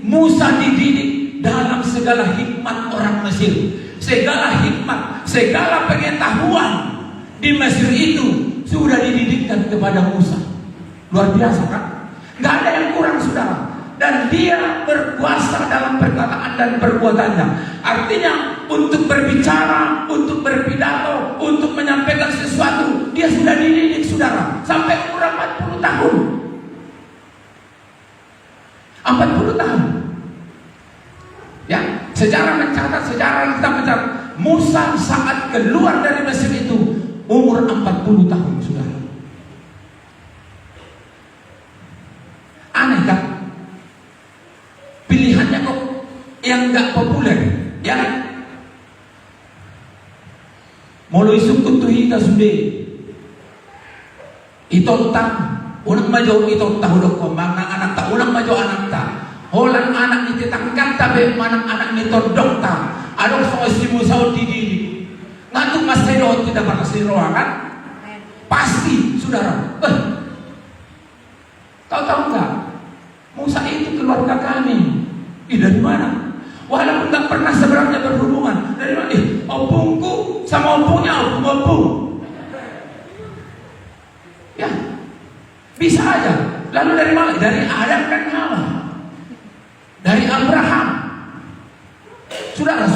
Musa dididik dalam segala hikmat orang Mesir, segala hikmat, segala pengetahuan di Mesir itu sudah dididikkan kepada Musa. Luar biasa kan? Gak ada yang kurang, saudara. Dan dia berkuasa dalam perkataan dan perbuatannya. Artinya untuk berbicara, untuk berpidato, untuk menyampaikan sesuatu, dia sudah dididik, saudara, sampai umur 40 tahun. 40 tahun. Ya, sejarah mencatat, sejarah kita mencatat, Musa saat keluar dari Mesir itu umur 40 tahun, saudara. Aneh kan? Pilihannya kok yang gak populer, ya? Mulai suku tuhi ka sude. Itontang, unang majo itontang hudok ko, mga anak ta, unang majo anak ta. Holang anak ni titangkan tabi manang anak ni todok ta. Adong so si Musa dididik. Ngatuk mas sedo tidak pernah siroa kan? Pasti, saudara. Kau tahu nggak? Musa itu keluarga kami. Dari mana? Walaupun nggak pernah sebenarnya berhubungan. Dari mana? Opungku sama opungnya opung. Ya, bisa aja. Lalu dari mana? Dari Adam dan Hawa. Dari Abraham. Saudara,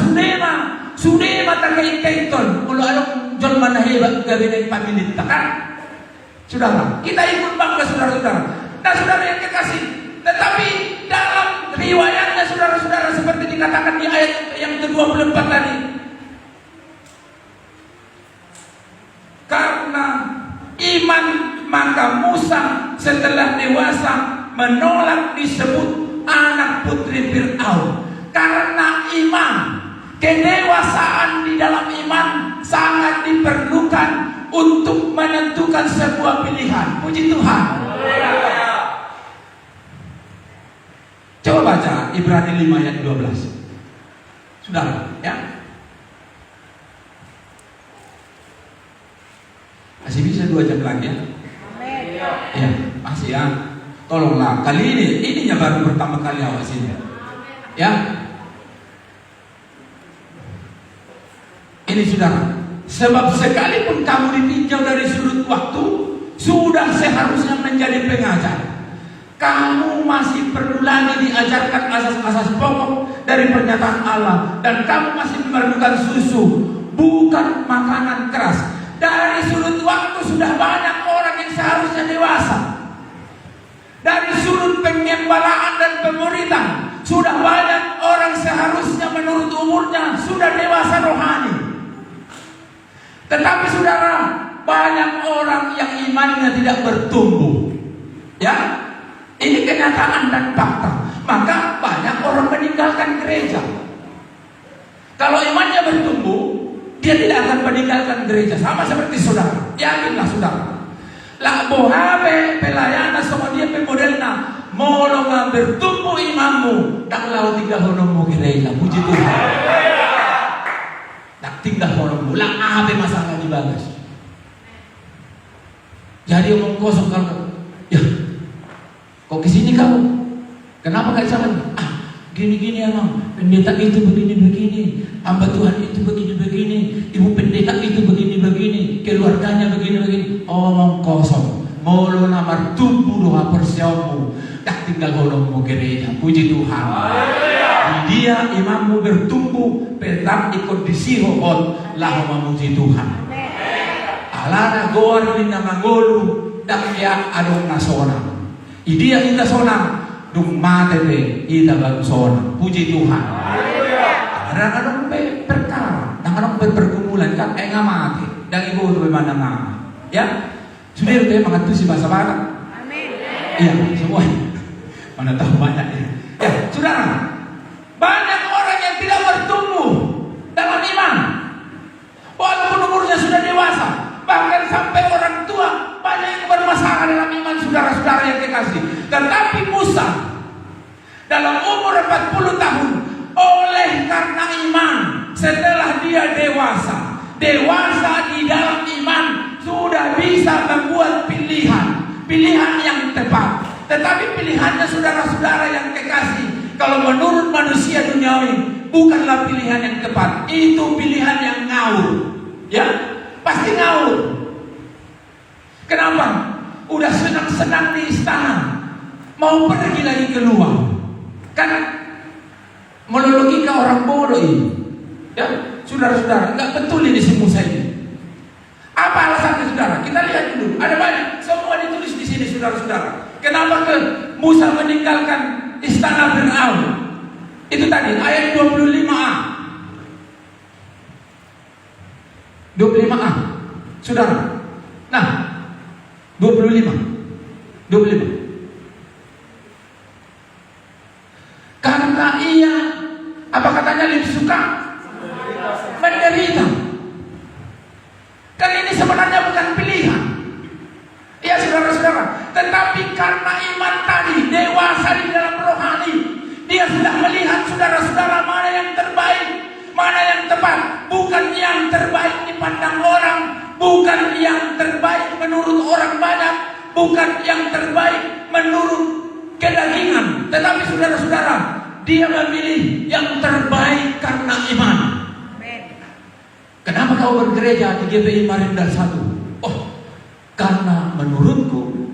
Sudema takai kaiton. Kalau ada John Manahebat gabingan pamilinta kan? Saudara, kita ikut bangga, saudara-saudara. Nah, saudara yang kekasih, tetapi dalam riwayatnya, saudara-saudara, seperti dikatakan di ayat yang ke-24 tadi, karena iman maka Musa setelah dewasa menolak disebut anak putri Fir'aun karena iman. Kedewasaan di dalam iman sangat diperlukan untuk menentukan sebuah pilihan. Puji Tuhan. Coba baca Ibrani 5 ayat 12. Saudara, ya. Masih bisa 2 jam lagi ya? Ya, masih ya. Tolonglah, kali ininya baru pertama kali awak sini. Ya. Ini saudara, sebab sekalipun kamu ditinjau dari sudut waktu, sudah seharusnya menjadi pengajar. Kamu masih perlu lagi diajarkan asas-asas pokok dari pernyataan Allah, dan kamu masih memerlukan susu, bukan makanan keras. Dari sudut waktu sudah banyak orang yang seharusnya dewasa. Dari sudut pengembalaan dan pemuritan, sudah banyak orang seharusnya menurut umurnya sudah dewasa rohani. Tetapi saudara, banyak orang yang imannya tidak bertumbuh. Ya, ini kenyataan dan fakta. Maka banyak orang meninggalkan gereja. Kalau imannya bertumbuh, dia tidak akan meninggalkan gereja. Sama seperti saudara. Yakinlah saudara. Lah bohabe pelayana sama dia pemodelna. Molonga bertumbuh imanmu. Dan lau tinggal honomu gereja. Puji Tuhan. Tak tinggal honomu. Lah abe masalah di bagas. Jadi omong kosong kalau ya. Kok kesini kamu? Kenapa gak jalan? Gini-gini emang. Pendeta itu begini-begini. Hamba Tuhan itu begini-begini. Ibu pendeta itu begini-begini. Keluarganya begini-begini. Omong kosong. Molo namar tumbuh doa persiamu. Tak tinggal holongmu gereja. Puji Tuhan. Dia imammu bertumbuh. Petang ikut disihohon. Lahu memuji Tuhan. Alana goar minna mangolu. Dan ya adong nasona. Idia ita sonang dung mate pe ita baru sonang. Puji Tuhan. Kadang-kadang perkara, kadang-kadang pergumulan kan ngamati. Dan ibu tu mana nama? Ya, sudah itu mengatur si bahasa Barat. Amin. Iya, semua. Mana tahu banyak ya. Ya, saudara, banyak orang yang tidak bertumbuh dalam iman, walaupun umurnya sudah dewasa. Bahkan sampai orang tua banyak yang bermasalah dalam iman, saudara-saudara yang kekasih. Tetapi Musa dalam umur 40 tahun, oleh karena iman, setelah dia dewasa di dalam iman, sudah bisa membuat pilihan yang tepat. Tetapi pilihannya saudara-saudara yang kekasih, kalau menurut manusia duniawi, bukanlah pilihan yang tepat. Itu pilihan yang ngawur. Ya, pasti ngawur. Kenapa? Udah senang-senang di istana, mau pergi lagi keluar. Kan melologika orang bodoh ini. Ya, saudara-saudara, nggak betul ini si Musa ini. Apa alasannya saudara? Kita lihat dulu. Ada banyak, semua ditulis di sini saudara-saudara. Kenapa Musa meninggalkan istana Fir'aun? Itu tadi ayat 25a. 25a, saudara. Nah, 25. Karena ia, apa katanya, lebih suka menderita. Kan ini sebenarnya bukan pilihan. Ya saudara-saudara, tetapi karena iman tadi, dewasa di dalam rohani, dia sudah melihat saudara-saudara mana yang terbaik, mana yang tepat. Bukan yang terbaik dipandang orang, bukan yang terbaik menurut orang banyak, bukan yang terbaik menurut kedagingan. Tetapi saudara-saudara, dia memilih yang terbaik karena iman. Kenapa kau bergereja di GPI Marindal 1? Oh, karena menurutku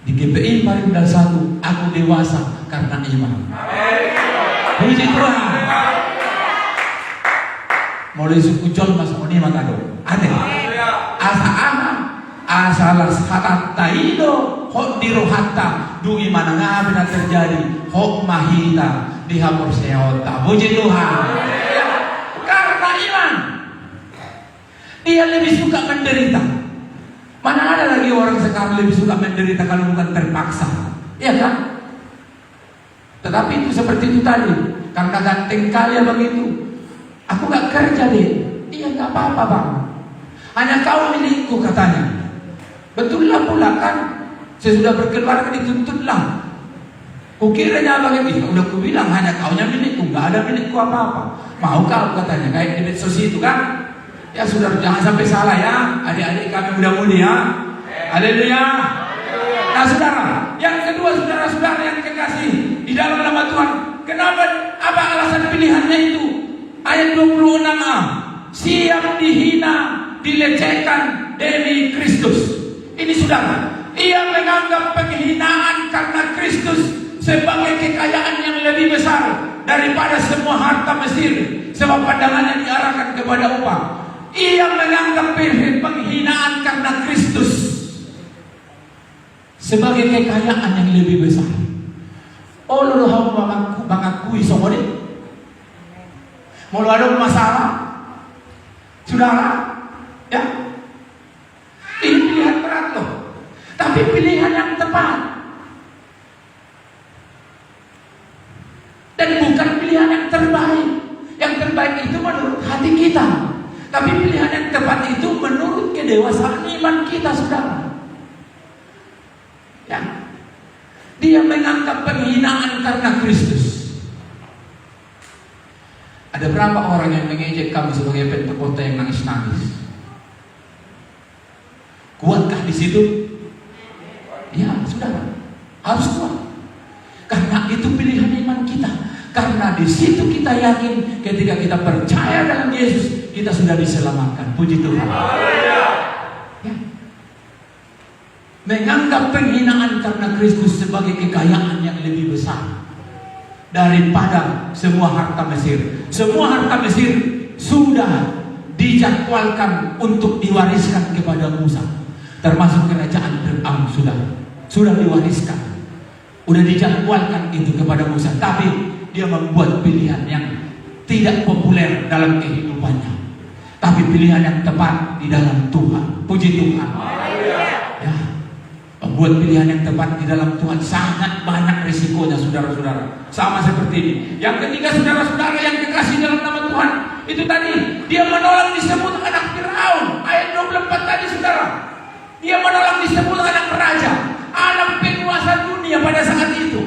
di GPI Marindal 1 aku dewasa karena iman. Puji Tuhan. Mulai suku jol masuk ini matado. Ada. Asa anak, asalas hatat taido, hok dirohata, dungi mana ngabina terjadi, hok mahita dihapur seota. Puji Tuhan. Karena iman, dia lebih suka menderita. Mana ada lagi orang sekarang lebih suka menderita kalau bukan terpaksa, iya kan? Tetapi itu seperti itu tadi, karena ganteng kaya begitu. Aku gak kerja deh. Iya gak apa-apa bang, hanya kau milikku katanya. Betul lah pula kan, saya sudah berkeluarga dituntutlah. Kukiranya bagaimana? Udah kubilang hanya kau yang milikku, gak ada milikku apa-apa. Mau kau katanya, kayak di medsos itu kan. Ya saudara, jangan sampai salah ya, adik-adik kami muda-mudi ya. Haleluya. Nah saudara, yang kedua saudara-saudara yang kekasih di dalam nama Tuhan, kenapa, apa alasan pilihannya itu? Ayat 26a, siap dihina, dilecehkan demi Kristus. Ini saudara, ia menganggap penghinaan karena Kristus sebagai kekayaan yang lebih besar daripada semua harta Mesir, sebab pandangannya diarahkan kepada upah. Ia menganggap penghinaan karena Kristus sebagai kekayaan yang lebih besar. Oh, lu harus mengakui semua ini. Mau ada masalah, saudara, ya? Ini pilihan berat loh, tapi pilihan yang tepat. Dan bukan pilihan yang terbaik. Yang terbaik itu menurut hati kita, tapi pilihan yang tepat itu menurut kedewasaan iman kita, saudara. Ya. Dia menganggap penghinaan karena Kristus. Ada berapa orang yang mengejek kami sebagai pentekota yang nangis-nangis? Kuatkah di situ? Ya, saudara, harus kuat. Karena itu pilihan iman kita. Karena di situ kita yakin ketika kita percaya dalam Yesus, kita sudah diselamatkan. Puji Tuhan. Ya. Menganggap penghinaan karena Kristus sebagai kekayaan yang lebih besar daripada semua harta Mesir. Semua harta Mesir sudah dijadwalkan untuk diwariskan kepada Musa, termasuk kerajaan Fir'aun sudah diwariskan, sudah dijadwalkan itu kepada Musa. Tapi dia membuat pilihan yang tidak populer dalam kehidupannya, tapi pilihan yang tepat di dalam Tuhan. Puji Tuhan. Ya, membuat pilihan yang tepat di dalam Tuhan sangat banyak risikonya, saudara-saudara. Sama seperti ini. Yang ketiga, saudara-saudara yang dikasih dalam nama Tuhan, itu tadi dia menolak disebut anak Fir'aun. Ayat 24 tadi, saudara. Dia menolak disebut anak raja, anak penguasa dunia pada saat itu.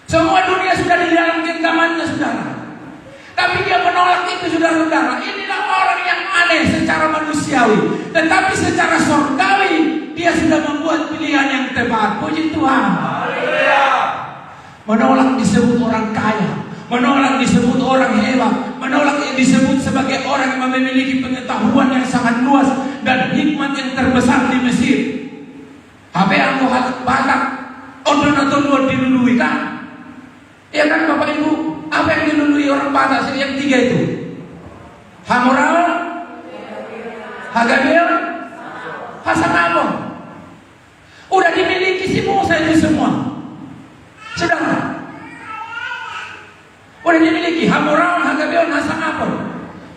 Semua dunia sudah di dalam genggamannya, saudara. Tapi dia menolak itu, saudara-saudara. Inilah orang yang aneh secara manusiawi, tetapi secara surgawi dia sudah membuat pilihan yang tepat. Puji Tuhan. Menolak disebut orang kaya, menolak disebut orang hebat, menolak disebut sebagai orang yang memiliki pengetahuan yang sangat luas dan hikmat yang terbesar di Mesir. Apa yang aku batak odon-odon dilului kan? Ya kan Bapak Ibu? Apa yang dilului orang Batak yang tiga itu? Hamural, Hagabil, Hasanamon. Udah dimiliki si Musa itu semua. Saudara, udah dimiliki Hamural, Hagabil, Hasanamon.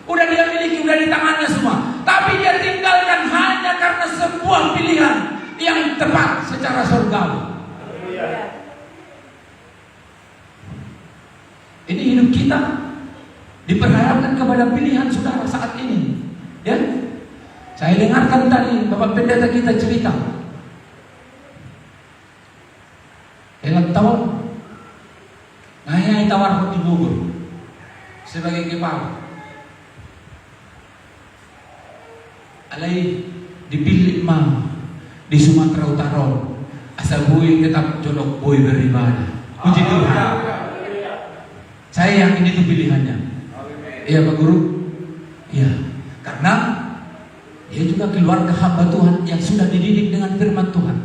Udah dia miliki, udah di tangannya semua. Tapi dia tinggalkan hanya karena sebuah pilihan yang tepat secara surgawi. Ini hidup kita diperhadapkan kepada pilihan saudara saat ini. Ya, saya dengarkan tadi Bapak Pendeta kita cerita. Dalam tahun Ngayai tawar di Bogor sebagai kepala. Alai dipilih mah di Sumatera Utara. Asal bui tetap jolok bui beribadah. Puji Tuhan. Saya yakin itu pilihannya. Iya Pak Guru. Iya. Karena dia juga keluarga hamba Tuhan yang sudah dididik dengan firman Tuhan.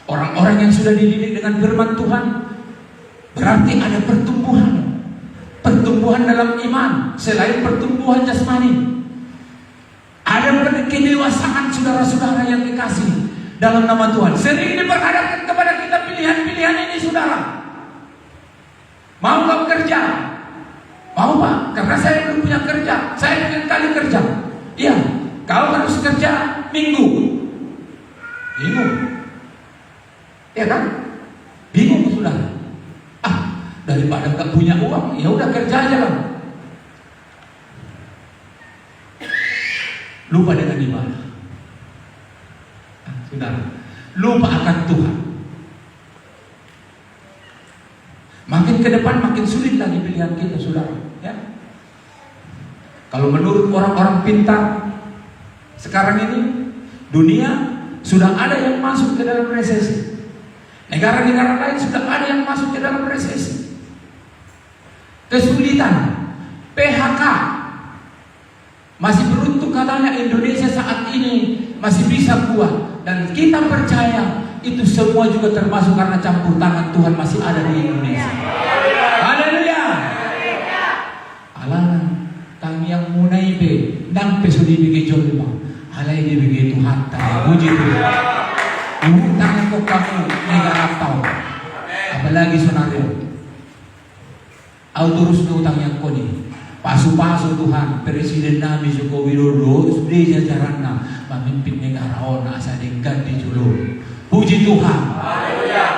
Orang-orang yang sudah dididik dengan firman Tuhan berarti ada pertumbuhan. Pertumbuhan dalam iman selain pertumbuhan jasmani. Ada kedewasaan saudara-saudara yang dikasih dalam nama Tuhan. Sering diperhadapkan kepada kita pilihan-pilihan ini, saudara. Mau nggak kerja? Mau Pak, karena saya belum punya kerja. Saya ingin kali kerja. Iya, Kau harus kerja Minggu. Bingung. Ya kan? Bingung saudara. Daripada nggak punya uang, ya udah kerja aja lah. Lupa dengan ibadah. Saudara, lupa akan Tuhan. Makin ke depan makin sulit lagi pilihan kita, saudara. Ya. Kalau menurut orang-orang pintar sekarang ini, dunia sudah ada yang masuk ke dalam resesi. Negara-negara lain sudah ada yang masuk ke dalam resesi. Kesulitan, PHK. Masih beruntung katanya Indonesia saat ini masih bisa kuat. Dan kita percaya itu semua juga termasuk karena campur tangan Tuhan masih ada di Indonesia. Haleluya. Alana tang yang munai be nang pesudi bege jolma. Alai dia begitu hatta puji Tuhan. Utang kok kamu negara tahu. Apalagi sonario. Autorus utang yang koni. Pasu-pasu Tuhan Presiden Nabi Joko Widodo sudah jajaranna memimpin negara ona asa ganti julu. Puji Tuhan.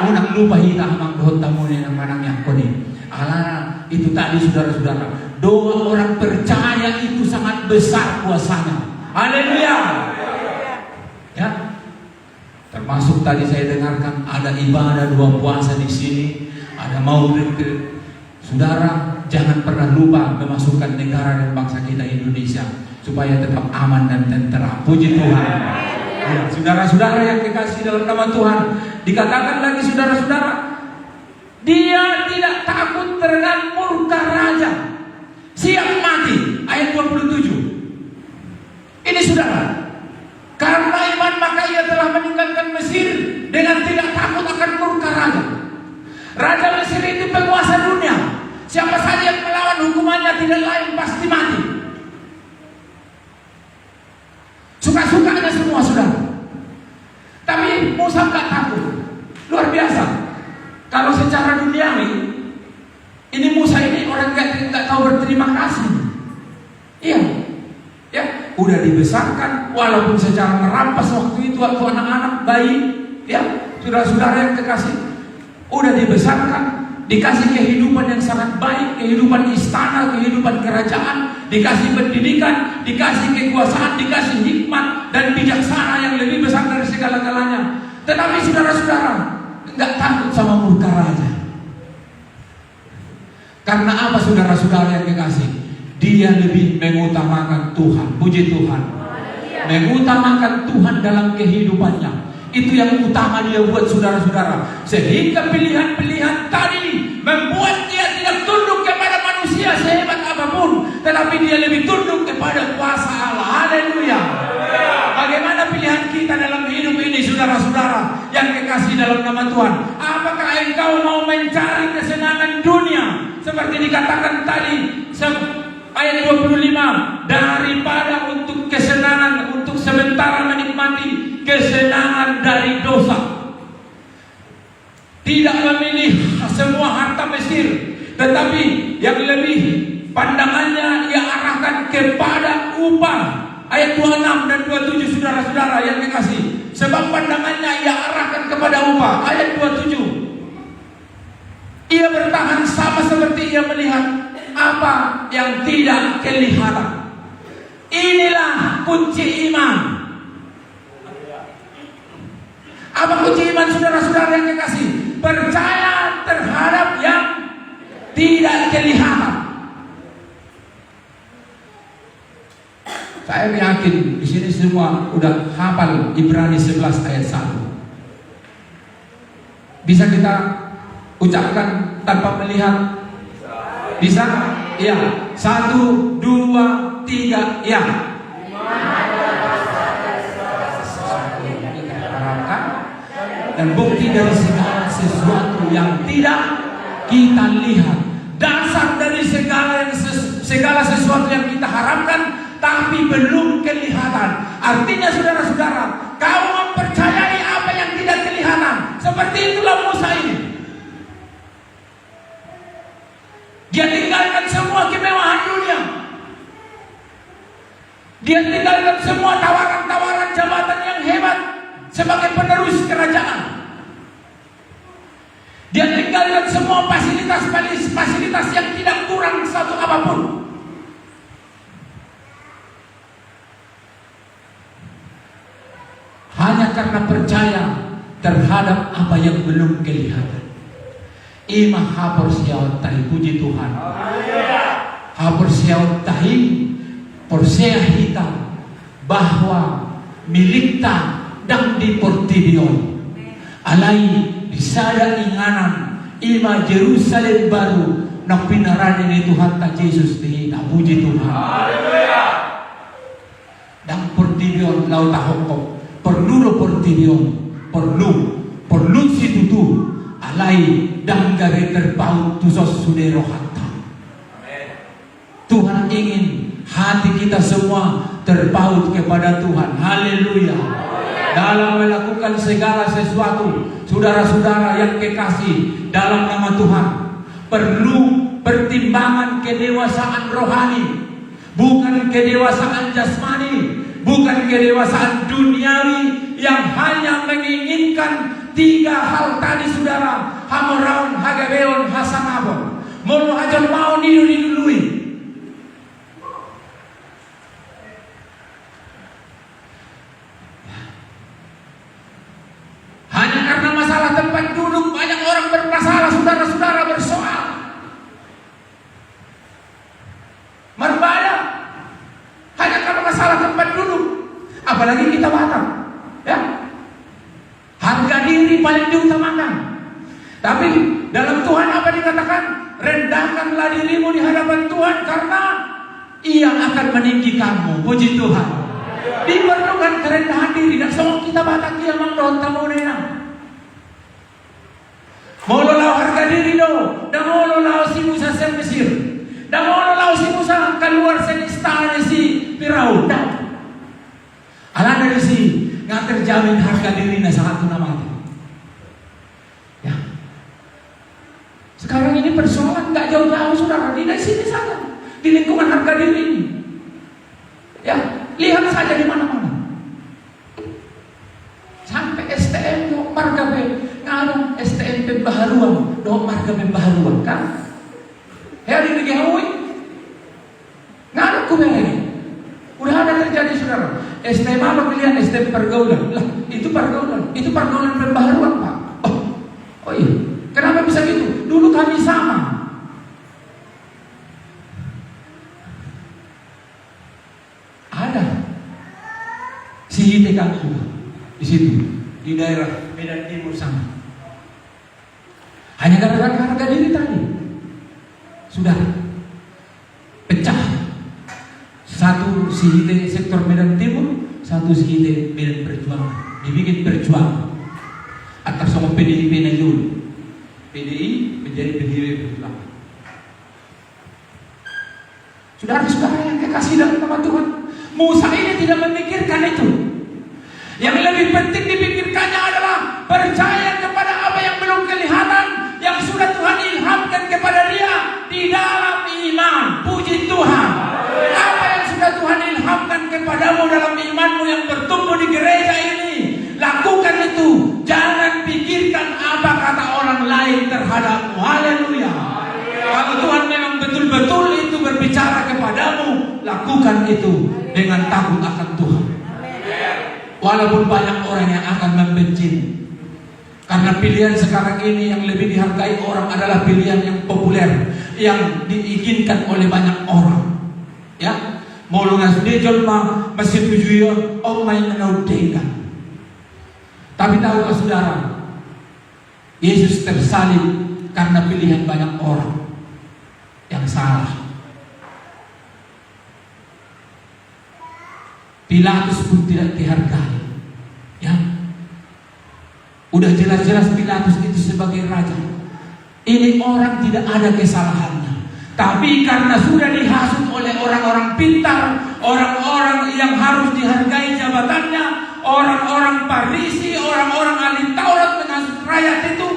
Unang lupa hita amang dohot tamune nang manang yang koni. Ala itu tadi saudara-saudara, doa orang percaya itu sangat besar kuasanya. Haleluya. Ya. Termasuk tadi saya dengarkan ada ibadah 2 puasa di sini, ada maulid. Saudara, jangan pernah lupa memasukkan negara dan bangsa kita Indonesia supaya tetap aman dan tentera. Puji Tuhan. Ya, saudara-saudara yang dikasih dalam nama Tuhan, dikatakan lagi saudara-saudara, dia tidak takut dengan murka raja, siap mati. Ayat 27. Ini saudara, karena iman maka ia telah meninggalkan Mesir dengan tidak takut akan murka raja. Raja Mesir itu penguasa dunia. Siapa saja yang melawan hukumannya tidak lain pasti mati. Suka-sukanya semua saudara. Tapi Musa gak takut. Luar biasa. Kalau secara duniawi, ini Musa ini orang gak tahu berterima kasih. Iya. Ya, udah dibesarkan walaupun secara merampas waktu itu waktu anak-anak bayi, ya, saudara-saudara yang kekasih, udah dibesarkan, dikasih kehidupan yang sangat baik, kehidupan istana, kehidupan kerajaan, dikasih pendidikan, dikasih kekuasaan, dikasih hikmat dan bijaksana yang lebih besar dari segala-galanya. Tetapi saudara-saudara nggak takut sama murka raja. Karena apa saudara-saudara yang dikasih? Dia lebih mengutamakan Tuhan. Puji Tuhan. Mengutamakan Tuhan dalam kehidupannya. Itu yang utama dia buat saudara-saudara. Sehingga pilihan-pilihan tadi membuat dia tidak tunduk kepada manusia sehebat apapun, tetapi dia lebih tunduk kepada kuasa Allah. Haleluya. Bagaimana pilihan kita dalam hidup ini saudara-saudara yang kekasih dalam nama Tuhan? Apakah engkau mau mencari kesenangan dunia seperti dikatakan tadi ayat 25, daripada untuk kesenangan, untuk sementara menikmati kesenangan dari dosa, tidak memilih semua harta Mesir, tetapi yang lebih pandangannya ia arahkan kepada upah. Ayat 26 dan 27 saudara-saudara yang dikasih, sebab pandangannya ia arahkan kepada upah. Ayat 27, ia bertahan sama seperti ia melihat apa yang tidak kelihatan. Inilah kunci iman. Apa kunci iman saudara-saudara yang dikasih? Percaya terhadap yang tidak kelihatan. Saya yakin di sini semua udah hafal Ibrani 11 ayat 1. Bisa kita ucapkan tanpa melihat? Bisa? Ya. 1, 2, 3, ya. Dan bukti dari segala sesuatu yang tidak kita lihat. Dasar dari segala sesuatu yang kita harapkan tapi belum kelihatan. Artinya saudara-saudara, kau mempercayai apa yang tidak kelihatan. Seperti itulah Musa ini. Dia tinggalkan semua kemewahan dunia. Dia tinggalkan semua tawaran-tawaran jabatan yang hebat sebagai penerus kerajaan. Dia tinggalkan semua fasilitas yang tidak kurang satu apapun. Hanya karena percaya terhadap apa yang belum kelihatan. Ima hapor siawat tahi, puji Tuhan. Hapor siawat tahi, porsea hitam bahwa milikta dan diportibion. Alai disada inganan ima Jerusalem baru na pinaranin ni Tuhan ta Jesus di puji Tuhan. Dan portibion lau tahokop perlu portibion perlu situ tu alai dan gare terpaut tusos sudero hatta. Tuhan ingin hati kita semua terpaut kepada Tuhan. Haleluya. Dalam melakukan segala sesuatu, saudara-saudara yang kekasih dalam nama Tuhan, perlu pertimbangan kedewasaan rohani, bukan kedewasaan jasmani, bukan kedewasaan duniawi yang hanya menginginkan 3 hal tadi, saudara. Hamoraun, hagabeon, hasanabon. Mono hajon mau nidu-nidului. Hanya karena masalah tempat duduk, banyak orang bermasalah, saudara-saudara, bersoal. Merbada hanya karena masalah tempat duduk. Apalagi kita Batak, ya. Harga diri paling diutamakan. Tapi dalam Tuhan apa dikatakan? Rendahkanlah dirimu di hadapan Tuhan karena Ia akan meninggikanmu. Puji Tuhan. Diperlukan kerendahan diri. Dan semua kita Batak dia mangdon tamu nena. Molo lau harga diri do. Dan molo lau si Musa sen Mesir. Dan molo lau si Musa keluar sen istana si Firaun. Alah dari si nggak terjamin harga diri na sangat tunamati. Ya. Sekarang ini persoalan nggak jauh-jauh, saudara, di sini saja, di lingkungan harga diri ini. Ya, lihat saja di mana-mana. Sampai STM do marga be, ngalung STM pembaharuan, do marga pembaharuan kan? Ya di digawi. Ngalung kubeng. Udah ada terjadi, saudara. STM apa pilihan? STM pergaulan. Lah, itu pergaulan pembaharuan, Pak. Oh iya. Kenapa bisa gitu? Dulu kami sama. Ada si kami juga di situ, di daerah Medan Timur sana. Hanya gara-gara harga diri tadi sudah pecah. Satu si sektor Medan Timur, satu si Medan Perjuangan. Dibikin perjuangan atas sama PDIP na dulu. PDI menjadi PDIP Perjuangan. Saudara-saudara yang kekasih dalam nama Tuhan, Musa ini tidak memikirkan itu. Yang lebih penting dipikirkannya adalah percaya kepada apa yang belum kelihatan, yang sudah Tuhan ilhamkan kepada dia di dalam iman. Puji Tuhan. Apa yang sudah Tuhan ilhamkan kepadamu dalam imanmu yang bertumbuh di gereja ini, lakukan itu. Jangan pikirkan apa kata orang lain terhadapmu. Haleluya. Kalau Tuhan memang betul-betul itu berbicara kepadamu, lakukan itu dengan takut akan Tuhan. Walaupun banyak orang yang akan membenci. Karena pilihan sekarang ini yang lebih dihargai orang adalah pilihan yang populer, yang diinginkan oleh banyak orang. Ya, molongas dia jelma masih tujuan main menaudekan. Tapi tahukah saudara, Yesus tersalib karena pilihan banyak orang yang salah. Pilatus pun tidak dihargai. Ya, udah jelas-jelas Pilatus itu sebagai raja. Ini orang tidak ada kesalahannya. Tapi karena sudah dihasut oleh orang-orang pintar, orang-orang yang harus dihargai jabatannya, orang-orang Farisi, orang-orang ahli Taurat menghasut rakyat itu,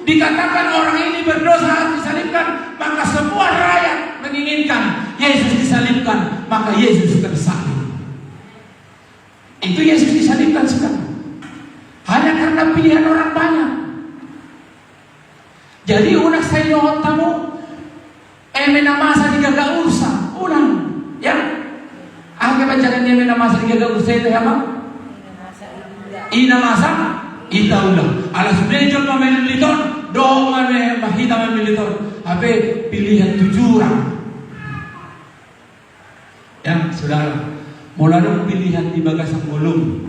dikatakan orang ini berdosa harus disalibkan, maka semua rakyat menginginkan Yesus disalibkan, maka Yesus tersalib. sa iyo tamu. Menamasa di gagausa. Unang, ya. Ang kapanjangan niya menamasa di gagausa ito, ya, inamasa itaula. Alas medyo mamiliton, do mahita mamiliton. Abe pilihan tujuran. Ya, saudara, mula nung pilihan di bagasang mulung.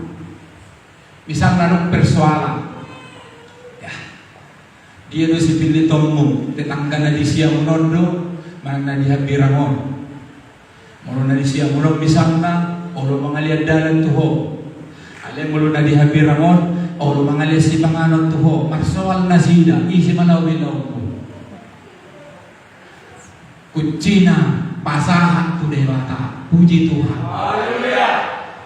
Misal nanong persoalan. Ya. Dia do si pilitong mo, tetangga na di siya unondo, man na di habirangon. Mula na di siya unondo misal na, olo mga dalan tuho. Alam mo na di habirangon, olo mga si panganon tuho. Marsoal na sida, isi manaw-minaw ko. Kucina, pasahat tu dewata. Puji Tuhan.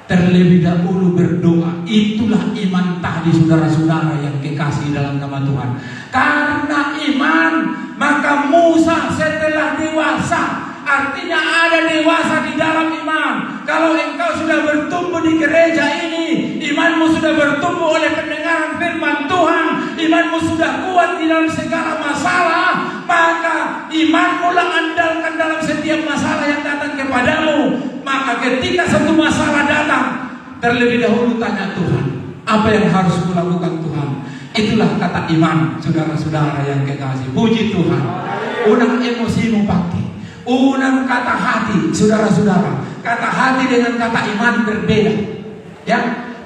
Terlebih dahulu berdoa. Itulah iman tadi saudara-saudara yang kekasih dalam nama Tuhan. Karena iman, maka Musa setelah dewasa, artinya ada dewasa di dalam iman. Kalau engkau sudah bertumbuh di gereja ini, imanmu sudah bertumbuh oleh pendengaran firman Tuhan, imanmu sudah kuat di dalam segala masalah, maka imanmu lah andalkan dalam setiap masalah yang datang kepadamu. Maka ketika satu masalah datang, terlebih dahulu tanya Tuhan, apa yang harus kulakukan Tuhan? Itulah kata iman, saudara-saudara yang kekasih. Puji Tuhan. Unang emosimu pakai, unang kata hati, saudara-saudara. Kata hati dengan kata iman berbeda, ya,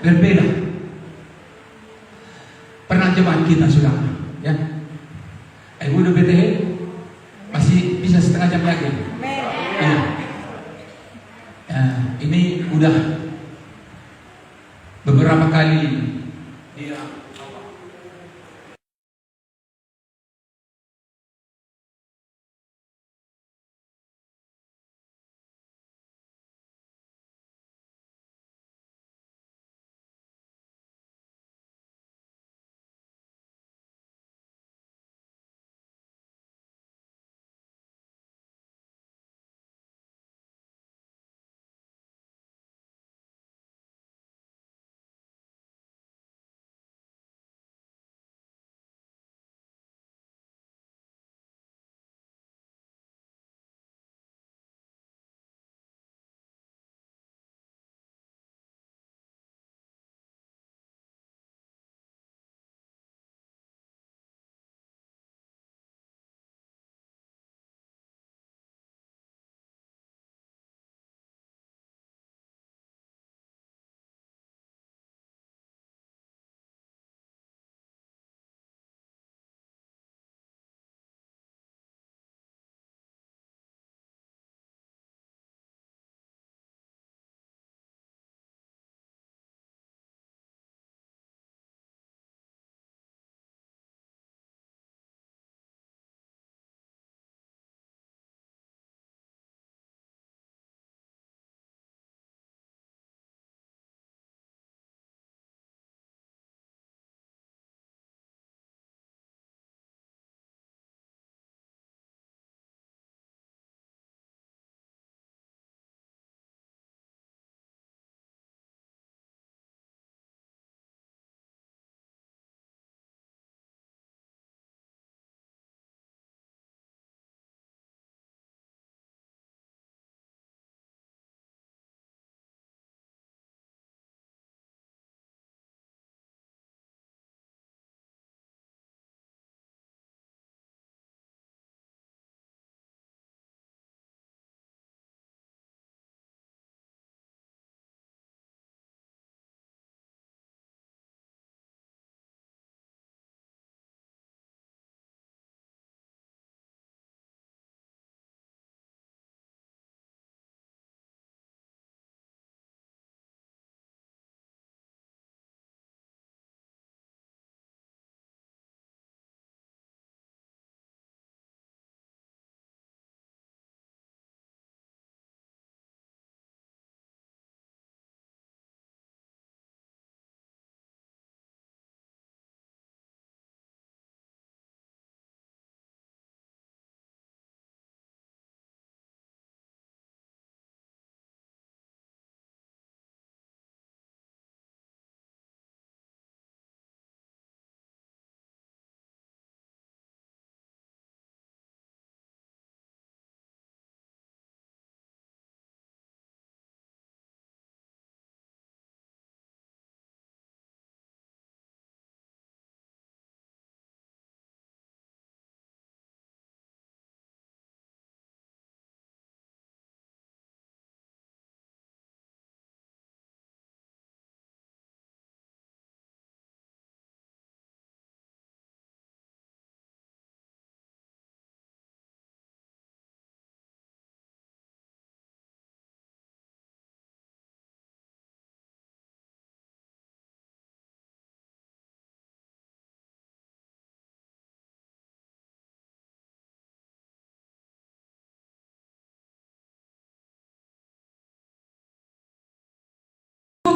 berbeda. Penerjemahan kita, saudara, ya. Udah BTH, masih bisa setengah jam lagi. Ya. Ini udah beberapa kali dia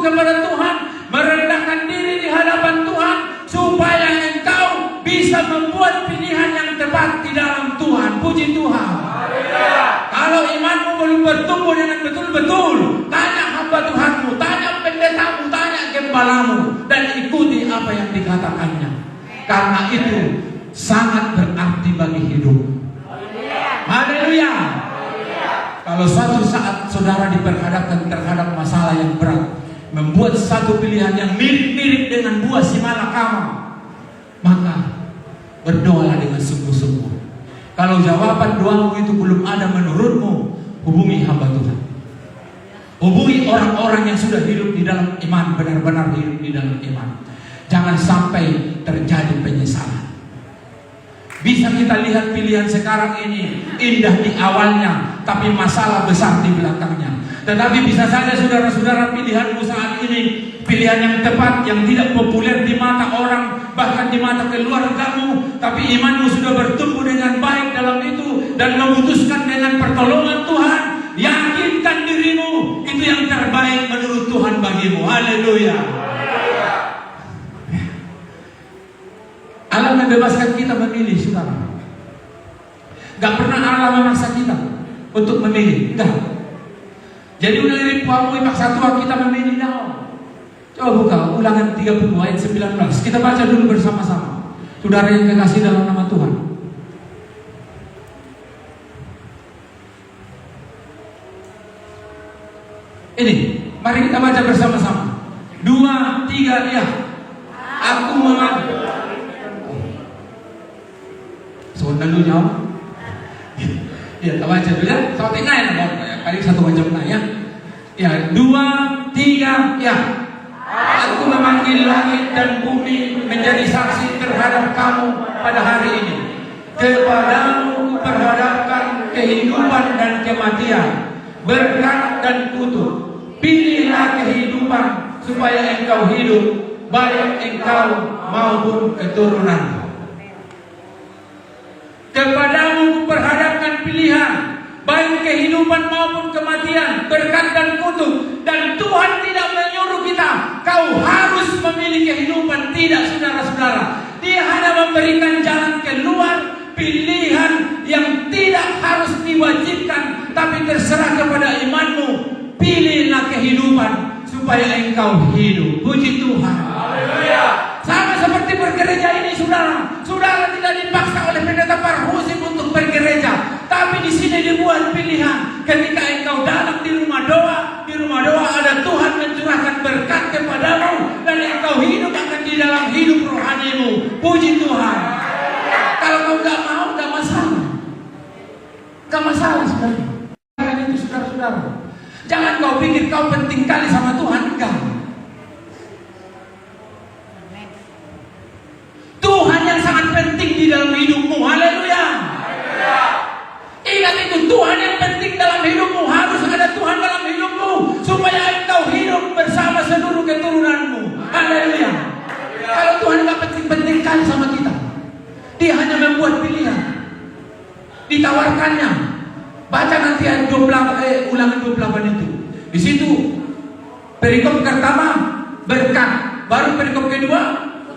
kepada Tuhan, merendahkan diri di hadapan Tuhan, supaya engkau bisa membuat pilihan yang tepat di dalam Tuhan. Puji Tuhan. Kalau imanmu belum bertumbuh dengan betul-betul, tanya hamba Tuhanmu, tanya pendetamu, tanya gembalamu, dan ikuti apa yang dikatakannya. Karena itu sangat berarti bagi hidup. Haleluya. Kalau suatu saat saudara diperhadapkan terhadap masalah yang berat, membuat satu pilihan yang mirip-mirip dengan buah simalakama, maka berdoalah dengan sungguh-sungguh. Kalau jawaban doamu itu belum ada menurutmu, hubungi hamba Tuhan. Hubungi orang-orang yang sudah hidup di dalam iman, benar-benar hidup di dalam iman. Jangan sampai terjadi penyesalan. Bisa kita lihat pilihan sekarang ini indah di awalnya, tapi masalah besar di belakangnya. Tetapi bisa saja saudara-saudara, pilihanmu saat ini pilihan yang tepat, yang tidak populer di mata orang, bahkan di mata keluargamu, tapi imanmu sudah bertumbuh dengan baik dalam itu dan memutuskan dengan pertolongan Tuhan. Yakinkan dirimu, itu yang terbaik menurut Tuhan bagimu. Haleluya. Allah membebaskan kita memilih, saudara. Gak pernah Allah memaksa kita untuk memilih, enggak. Jadi udah lirik Puamu Ipak Satua kita memilih now. Coba buka Ulangan 30 ayat 19. Kita baca dulu bersama-sama. Saudara yang kekasih dalam nama Tuhan. Ini, mari kita baca bersama-sama. 2, 3, ya. Aku mengambil. Soalnya dulu jawab. Ya, kita baca dulu ya. Sama tengah ya, kali satu macam ya. Ya, 2, 3, ya. Aku memanggil langit dan bumi menjadi saksi terhadap kamu pada hari ini. Kepadamu kuperhadapkan kehidupan dan kematian, berkat dan kutuk. Pilihlah kehidupan supaya engkau hidup, baik engkau maupun keturunan. Kepadamu kuperhadapkan pilihan, baik kehidupan maupun kematian, berkat dan kutuk. Dan Tuhan tidak menyuruh kita, kau harus memilih kehidupan. Tidak, saudara-saudara. Dia hanya memberikan jalan keluar, pilihan yang tidak harus diwajibkan, tapi terserah kepada imanmu. Pilihlah kehidupan supaya engkau hidup. Puji Tuhan. Haleluya. Sama seperti bergereja ini, saudara. Saudara tidak dipaksa oleh pendeta Parhusim untuk bergereja, tapi di sini dibuat pilihan. Ketika engkau datang di rumah doa ada Tuhan mencurahkan berkat kepadamu dan engkau hidup akan di dalam hidup rohanimu. Puji Tuhan. Kalau kau nggak mau, nggak masalah. Nggak masalah, saudara. Itu saudara-saudara. Jangan kau pikir kau penting kali sama Tuhan, enggak. Tuhan yang sangat penting di dalam hidupmu. Haleluya. Ingat itu, Tuhan yang penting dalam hidupmu. Harus ada Tuhan dalam hidupmu supaya engkau hidup bersama seluruh keturunanmu. Haleluya. Kalau Tuhan enggak penting-penting kali sama kita, Dia hanya membuat pilihan, ditawarkannya. Baca nanti ayat Ulangan 28 itu. Di situ perikop pertama berkat, baru perikop kedua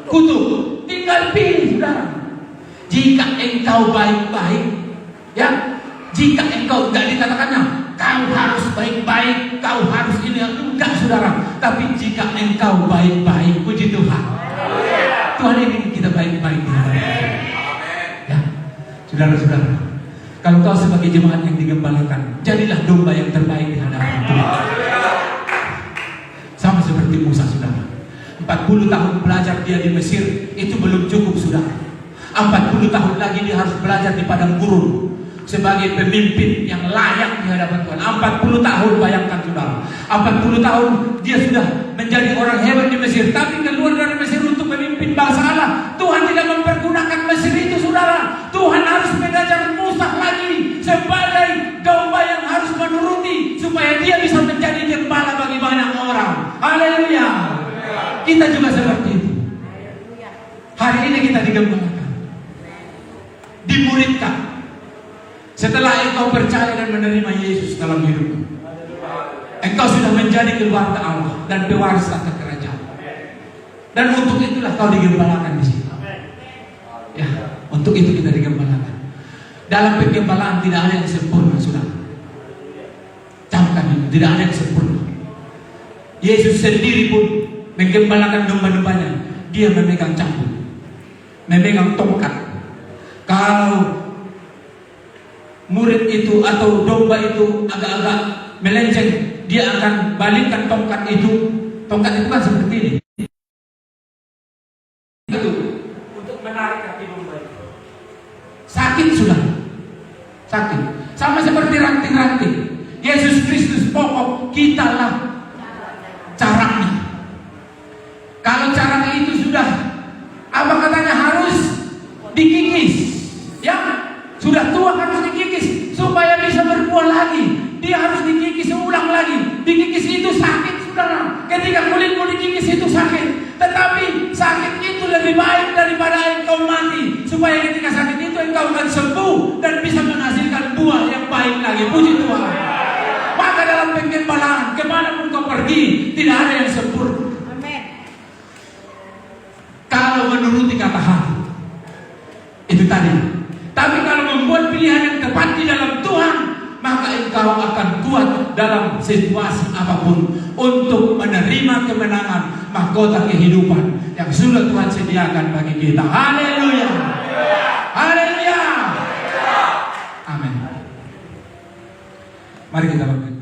kutuk. Tinggal pilih, saudara. Jika engkau baik-baik, ya, jika engkau tidak dikatakannya kau harus baik-baik, kau harus ini, enggak, saudara. Tapi jika engkau baik-baik, puji Tuhan. Tuhan ingin kita baik-baik. Ya, saudara-saudara. Kalau kau sebagai jemaat yang digembalakan, jadilah domba yang terbaik di hadapan Tuhan. Sama seperti Musa, saudara. 40 tahun belajar dia di Mesir, itu belum cukup, saudara. 40 tahun lagi dia harus belajar di padang gurun sebagai pemimpin yang layak di hadapan Tuhan. 40 tahun, bayangkan, saudara. 40 tahun dia sudah menjadi orang hebat di Mesir, tapi keluar dari Mesir untuk memimpin bangsa Allah. Tuhan tidak mempergunakan Mesir itu, saudara. Tuhan harus mengajar Musa lagi sebagai domba yang harus menuruti supaya dia bisa menjadi gembala bagi banyak orang. Haleluya. Kita juga seperti itu. Hari ini kita digembalakan, dimuridkan. Setelah engkau percaya dan menerima Yesus dalam hidupmu, engkau sudah menjadi keluarga Allah. dan pewaris akan kerajaan. Dan untuk itulah kau digembalakan di sini. Ya, untuk itu kita digembalakan. Dalam penggembalaan tidak ada yang sempurna, saudara. Camkan itu, tidak ada yang sempurna. Yesus sendiri pun menggembalakan domba-dombanya. Dia memegang cambuk, memegang tongkat. Kalau murid itu atau domba itu agak-agak melenceng, dia akan balikkan tongkat itu. Tongkat itu kan seperti ini. Itu Untuk menarik kaki domba itu. sakit sudah, sakit. Sama seperti ranting-ranting. Yesus Kristus pokok kitalah caranya. Kalau caranya itu sudah, apa katanya, harus dikikis, ya sudah tua harus dikikis supaya bisa berbuah lagi. Dia harus dikikis ulang lagi. Dikikis itu sakit, saudara. Ketika kulitmu dikikis itu sakit, tetapi sakit itu lebih baik daripada engkau mati, supaya ketika sakit itu engkau akan sembuh dan bisa menghasilkan buah yang baik lagi. Puji Tuhan. Maka dalam penggembalaan, kemanapun kau pergi, tidak ada yang sempurna. Amin. Kalau menuruti kata hati, itu tadi. Tapi kalau membuat pilihan yang tepat di dalam Tuhan, maka engkau akan kuat dalam situasi apapun untuk menerima kemenangan, mahkota kehidupan yang sudah Tuhan sediakan bagi kita. Haleluya. Haleluya. Amin. Mari kita berdoa.